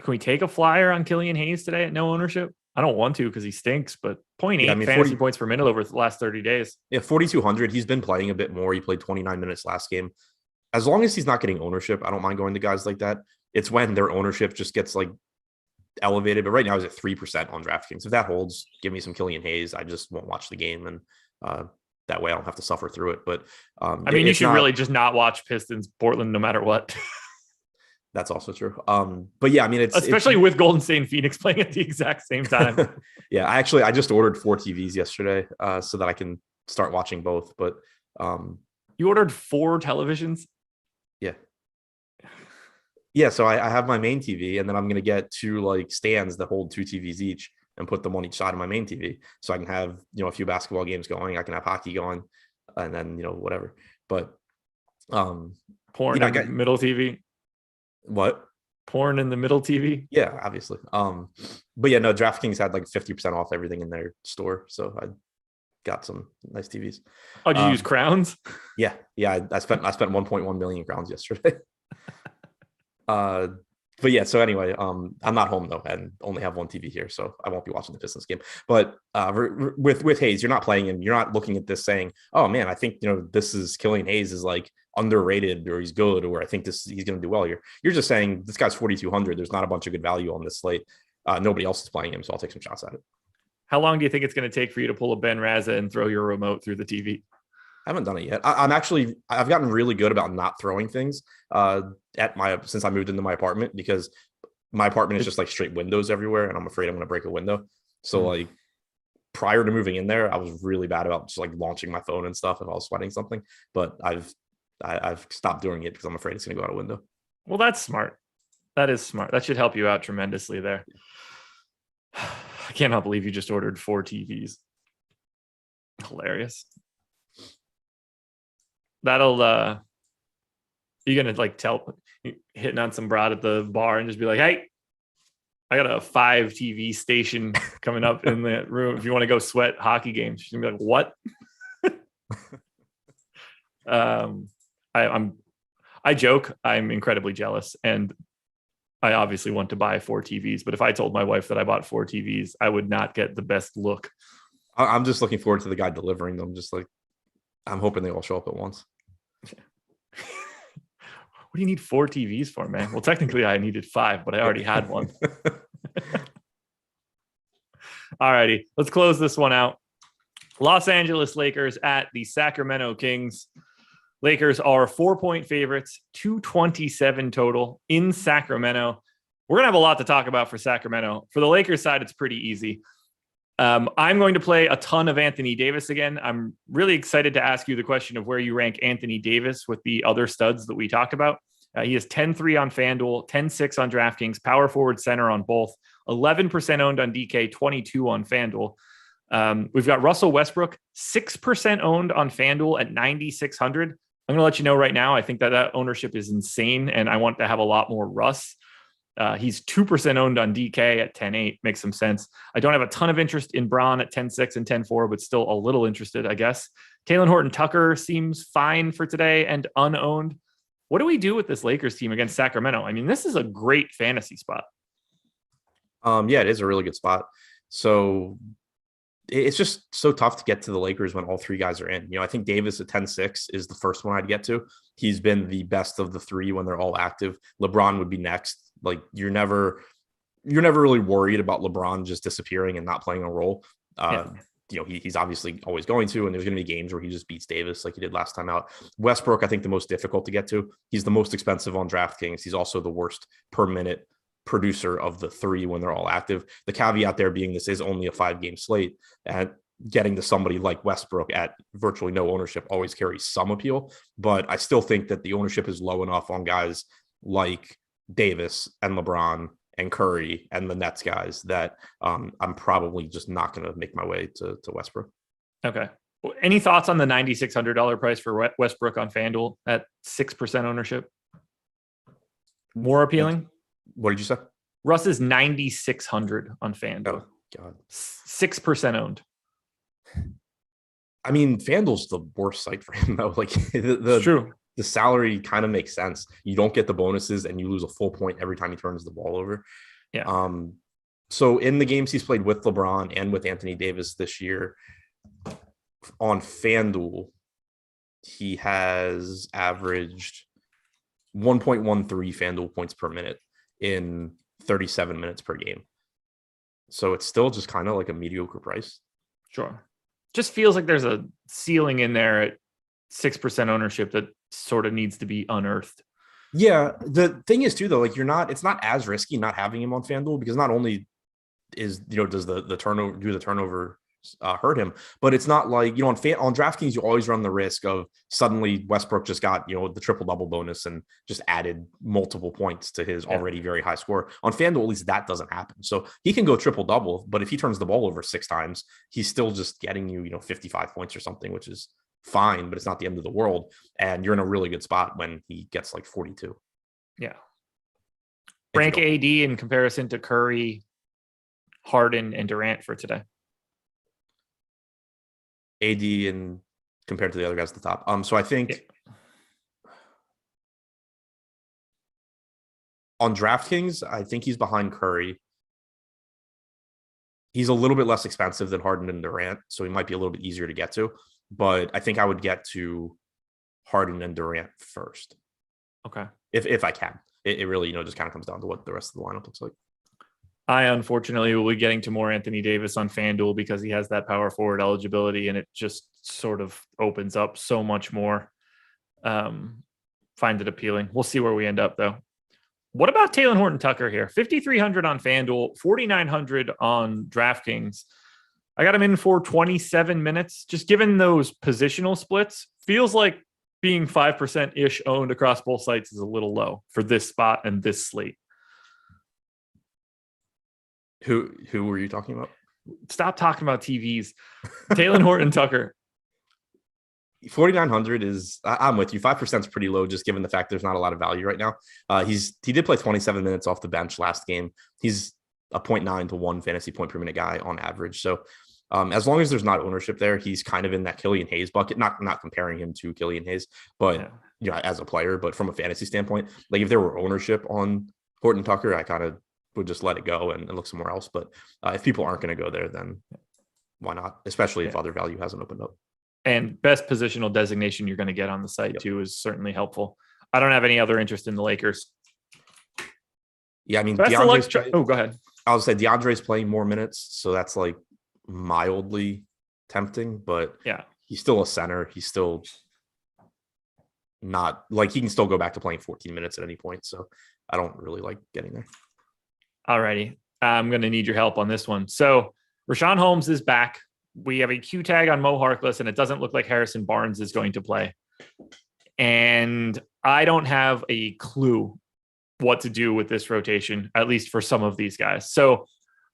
A: we take a flyer on Killian Hayes today at no ownership? I don't want to because he stinks, but 0.8
B: Yeah, I mean,
A: fantasy points per minute over the last 30 days.
B: Yeah, 4,200. He's been playing a bit more. He played 29 minutes last game. As long as he's not getting ownership, I don't mind going to guys like that. It's when their ownership just gets like elevated. But right now, he's at 3% on DraftKings. If that holds, give me some Killian Hayes. I just won't watch the game, and that way I don't have to suffer through it. But
A: I mean, you should really just not watch Pistons Portland no matter what.
B: That's also true. But yeah, I mean,
A: especially with Golden State and Phoenix playing at the exact same time.
B: Yeah, I just ordered 4 TVs yesterday so that I can start watching both. But
A: you ordered 4 televisions?
B: Yeah. Yeah, so I have my main TV, and then I'm gonna get 2 like stands that hold 2 TVs each and put them on each side of my main TV, so I can have a few basketball games going. I can have hockey going, and then whatever. But
A: porn in the middle TV.
B: What?
A: Porn in the middle TV?
B: Yeah, obviously. But yeah, no, DraftKings had like 50% off everything in their store, so I got some nice TVs.
A: Oh, did you use crowns?
B: Yeah. I spent 1.1 million crowns yesterday. But yeah, so anyway, I'm not home though, and only have 1 TV here, so I won't be watching the Pistons game. But with Hayes, you're not playing him. You're not looking at this saying, "Oh man, I think this is Killian Hayes is like underrated, or he's good, or I think he's going to do well here." You're just saying this guy's 4,200. There's not a bunch of good value on this slate. Nobody else is playing him, so I'll take some shots at it.
A: How long do you think it's going to take for you to pull a Ben Raza and throw your remote through the TV?
B: I haven't done it yet. I've gotten really good about not throwing things since I moved into my apartment, because my apartment is just like straight windows everywhere, and I'm afraid I'm going to break a window. So like prior to moving in there, I was really bad about just like launching my phone and stuff if I was sweating something. But I've stopped doing it because I'm afraid it's going to go out a window.
A: Well, that's smart. That is smart. That should help you out tremendously there. I cannot believe you just ordered 4 TVs. Hilarious. That'll you're gonna like hitting on some broad at the bar and just be like, "Hey, I got a 5 TV station coming up in the room. If you want to go sweat hockey games." She's gonna be like, "What?" I joke. I'm incredibly jealous, and I obviously want to buy 4 TVs. But if I told my wife that I bought 4 TVs, I would not get the best look.
B: I'm just looking forward to the guy delivering them. Just like, I'm hoping they all show up at once.
A: What do you need 4 TVs for, man? Well, technically I needed 5, but I already had one. All righty, let's close this one out. Los Angeles Lakers at the Sacramento Kings. Lakers are 4-point favorites, 227 total in Sacramento. We're going to have a lot to talk about for Sacramento. For the Lakers side, it's pretty easy. I'm going to play a ton of Anthony Davis again. I'm really excited to ask you the question of where you rank Anthony Davis with the other studs that we talked about. He is 10-3 on FanDuel, 10-6 on DraftKings, power forward center on both, 11% owned on DK, 22 on FanDuel. We've got Russell Westbrook, 6% owned on FanDuel at 9,600. I'm going to let you know right now, I think that ownership is insane, and I want to have a lot more Russ. He's 2% owned on DK at 10-8. Makes some sense. I don't have a ton of interest in Braun at 10-6 and 10-4, but still a little interested, I guess. Talen Horton-Tucker seems fine for today and unowned. What do we do with this Lakers team against Sacramento? I mean, this is a great fantasy spot.
B: Yeah, it is a really good spot. So it's just so tough to get to the Lakers when all 3 guys are in. I think Davis at 10-6 is the first one I'd get to. He's been the best of the 3 when they're all active. LeBron would be next. Like you're never really worried about LeBron just disappearing and not playing a role. He's obviously always going to, and there's going to be games where he just beats Davis like he did last time out. Westbrook, I think the most difficult to get to. He's the most expensive on DraftKings. He's also the worst per minute producer of the 3 when they're all active. The caveat there being this is only a 5-game slate, and getting to somebody like Westbrook at virtually no ownership always carries some appeal. But I still think that the ownership is low enough on guys like Davis and LeBron and Curry and the Nets guys that I'm probably just not going to make my way to Westbrook.
A: Okay. Any thoughts on the $9,600 price for Westbrook on FanDuel at 6% ownership? More appealing?
B: What did you say?
A: Russ is 9,600 on FanDuel.
B: Oh God,
A: 6% owned.
B: I mean, FanDuel's the worst site for him though. Like
A: It's true.
B: the salary kind of makes sense. You don't get the bonuses and you lose a full point every time he turns the ball over.
A: Yeah.
B: So in the games he's played with LeBron and with Anthony Davis this year on FanDuel, he has averaged 1.13 FanDuel points per minute in 37 minutes per game. So it's still just kind of like a mediocre price.
A: Sure. Just feels like there's a ceiling in there at 6% ownership that sort of needs to be unearthed.
B: Yeah. The thing is too, though, like it's not as risky not having him on FanDuel because not only does the turnover hurt him, but it's not like, on DraftKings, you always run the risk of suddenly Westbrook just got, the triple double bonus and just added multiple points to his already very high score. On FanDuel, at least that doesn't happen. So he can go triple double, but if he turns the ball over 6 times, he's still just getting you, 55 points or something, which is fine, but it's not the end of the world. And you're in a really good spot when he gets like 42.
A: Yeah. Rank AD in comparison to Curry, Harden, and Durant for today.
B: AD and compared to the other guys at the top. So I think on DraftKings, I think he's behind Curry. He's a little bit less expensive than Harden and Durant, so he might be a little bit easier to get to. But I think I would get to Harden and Durant first.
A: Okay.
B: If I can. It really, just kind of comes down to what the rest of the lineup looks like.
A: I unfortunately will be getting to more Anthony Davis on FanDuel because he has that power forward eligibility and it just sort of opens up so much more. Find it appealing. We'll see where we end up though. What about Talen Horton-Tucker here? 5,300 on FanDuel, 4,900 on DraftKings. I got him in for 27 minutes. Just given those positional splits, feels like being 5%-ish owned across both sites is a little low for this spot and this slate.
B: Who were you talking about?
A: Stop talking about TVs. Talen Horton-Tucker.
B: 4,900 is, I'm with you. 5% is pretty low, just given the fact there's not a lot of value right now. He did play 27 minutes off the bench last game. He's a 0.9 to 1 fantasy point per minute guy on average. So as long as there's not ownership there, he's kind of in that Killian Hayes bucket. Not comparing him to Killian Hayes, but as a player, but from a fantasy standpoint, like if there were ownership on Horton-Tucker, I kind of would just let it go and look somewhere else. But if people aren't going to go there, then why not? Especially if other value hasn't opened up.
A: And best positional designation you're going to get on the site too is certainly helpful. I don't have any other interest in the Lakers.
B: Yeah, I mean,
A: go ahead.
B: I would say DeAndre's playing more minutes, so that's like mildly tempting. But he's still a center. He's still not like he can still go back to playing 14 minutes at any point. So I don't really like getting there.
A: Alrighty. I'm going to need your help on this one. So Rashawn Holmes is back. We have a Q tag on Mo Harkless, and it doesn't look like Harrison Barnes is going to play. And I don't have a clue what to do with this rotation, at least for some of these guys. So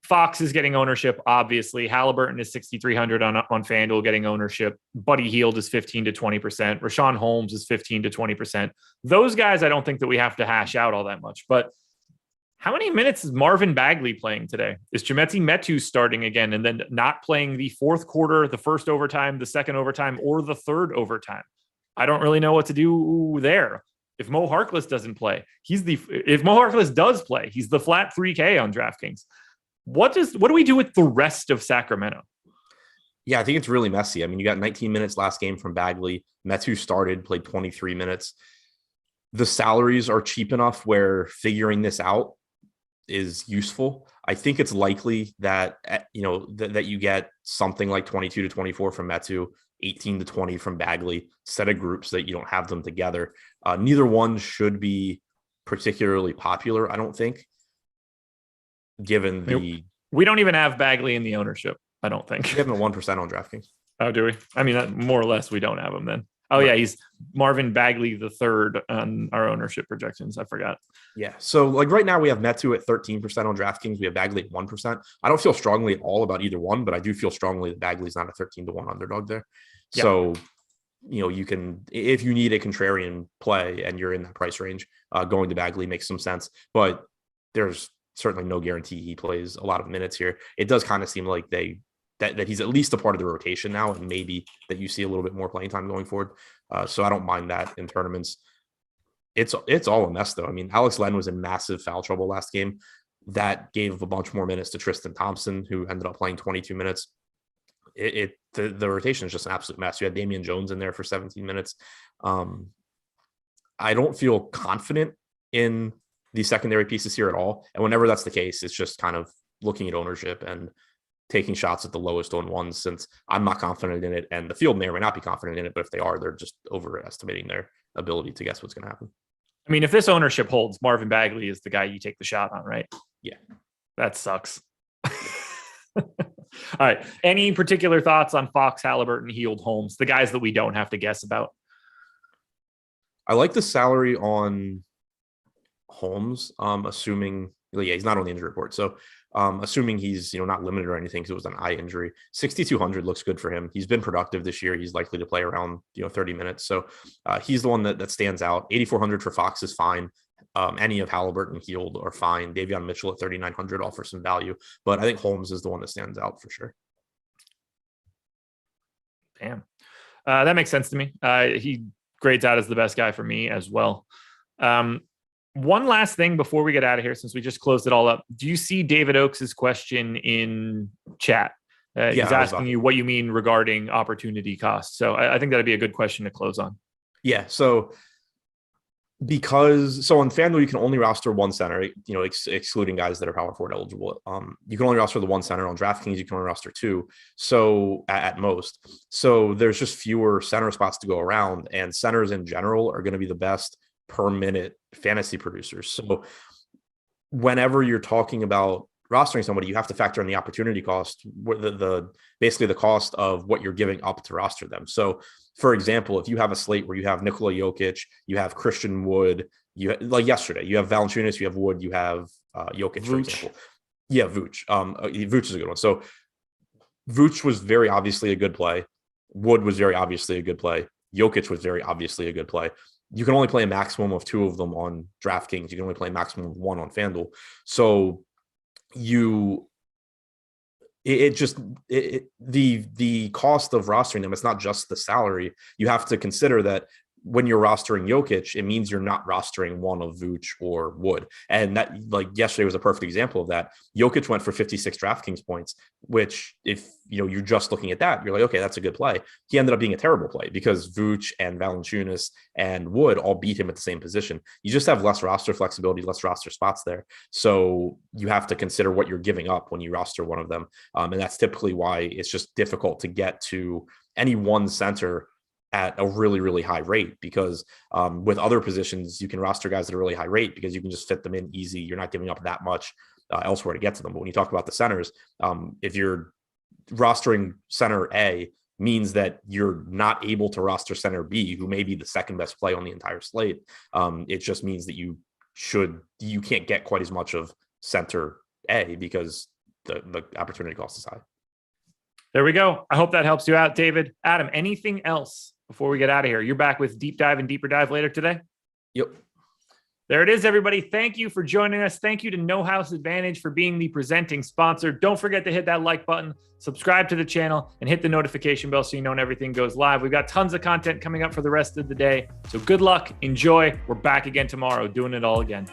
A: Fox is getting ownership, obviously. Halliburton is 6,300 on FanDuel getting ownership. Buddy Hield is 15 to 20%. Rashawn Holmes is 15 to 20%. Those guys, I don't think that we have to hash out all that much. But how many minutes is Marvin Bagley playing today? Is Chimezie Metu starting again and then not playing the fourth quarter, the first overtime, the second overtime, or the third overtime? I don't really know what to do there. If Mo Harkless doesn't play, if Mo Harkless does play, he's the flat 3K on DraftKings. What do we do with the rest of Sacramento?
B: Yeah, I think it's really messy. I mean, you got 19 minutes last game from Bagley. Metu started, played 23 minutes. The salaries are cheap enough where figuring this out is useful. I think it's likely that that you get something like 22 to 24 from Metu, 18 to 20 from Bagley, set of groups that you don't have them together. Neither one should be particularly popular, I don't think, given
A: we don't even have Bagley in the ownership, I don't think.
B: We have him at 1% on DraftKings.
A: Oh, do we? I mean, more or less we don't have him then. Oh, yeah, he's Marvin Bagley the third on our ownership projections. I forgot.
B: Yeah, so like right now we have Metu at 13% on DraftKings. We have Bagley at 1%. I don't feel strongly at all about either one, but I do feel strongly that Bagley's not a 13 to 1 underdog there. Yeah. So, you can, if you need a contrarian play and you're in that price range, going to Bagley makes some sense. But there's certainly no guarantee he plays a lot of minutes here. It does kind of seem like that he's at least a part of the rotation now, and maybe that you see a little bit more playing time going forward. So I don't mind that in tournaments. It's all a mess though. I mean, Alex Len was in massive foul trouble last game. That gave a bunch more minutes to Tristan Thompson, who ended up playing 22 minutes. The rotation is just an absolute mess. You had Damian Jones in there for 17 minutes. I don't feel confident in the secondary pieces here at all. And whenever that's the case, it's just kind of looking at ownership and taking shots at the lowest owned ones, since I'm not confident in it. And the field may or may not be confident in it, but if they are, they're just overestimating their ability to guess what's going to happen.
A: I mean, if this ownership holds, Marvin Bagley is the guy you take the shot on, right?
B: Yeah.
A: That sucks. All right. Any particular thoughts on Fox, Halliburton, Hield, Holmes, the guys that we don't have to guess about?
B: I like the salary on Holmes, assuming he's not on the injury report. So assuming he's not limited or anything because it was an eye injury, 6,200 looks good for him. He's been productive this year. He's likely to play around 30 minutes. So he's the one that stands out. 8,400 for Fox is fine. Any of Halliburton, Hield are fine. Davion Mitchell at 3,900 offers some value, but I think Holmes is the one that stands out for sure.
A: Damn, that makes sense to me. He grades out as the best guy for me as well. One last thing before we get out of here, since we just closed it all up. Do you see David Oakes' question in chat? He's asking you what you mean regarding opportunity cost. So I think that'd be a good question to close on.
B: Yeah. So on FanDuel, you can only roster one center, excluding guys that are power forward eligible. You can only roster the one center. On DraftKings, you can only roster two. So at most, so there's just fewer center spots to go around, and centers in general are going to be the best per minute fantasy producers. So whenever you're talking about rostering somebody, you have to factor in the opportunity cost, basically the cost of what you're giving up to roster them. So for example, if you have a slate where you have Nikola Jokic, you have Christian Wood, like yesterday, you have Valanciunas, you have Wood, you have Jokic, for example. Yeah, Vooch. Vooch is a good one. So Vooch was very obviously a good play. Wood was very obviously a good play. Jokic was very obviously a good play. You can only play a maximum of two of them on DraftKings. You can only play a maximum of one on FanDuel. So the cost of rostering them, it's not just the salary. You have to consider that when you're rostering Jokic, it means you're not rostering one of Vooch or Wood. And that, like yesterday was a perfect example of that. Jokic went for 56 DraftKings points, which if you're just looking at that, you're like, okay, that's a good play. He ended up being a terrible play because Vooch and Valanciunas and Wood all beat him at the same position. You just have less roster flexibility, less roster spots there. So you have to consider what you're giving up when you roster one of them. And that's typically why it's just difficult to get to any one center at a really, really high rate, because with other positions, you can roster guys at a really high rate because you can just fit them in easy. You're not giving up that much elsewhere to get to them. But when you talk about the centers, if you're rostering center A, means that you're not able to roster center B, who may be the second best play on the entire slate. It just means that you can't get quite as much of center A because the opportunity cost is high.
A: There we go. I hope that helps you out, David. Adam, anything else before we get out of here? You're back with Deep Dive and Deeper Dive later today?
B: Yep.
A: There it is, everybody. Thank you for joining us. Thank you to No House Advantage for being the presenting sponsor. Don't forget to hit that like button, subscribe to the channel, and hit the notification bell so you know when everything goes live. We've got tons of content coming up for the rest of the day. So good luck. Enjoy. We're back again tomorrow doing it all again.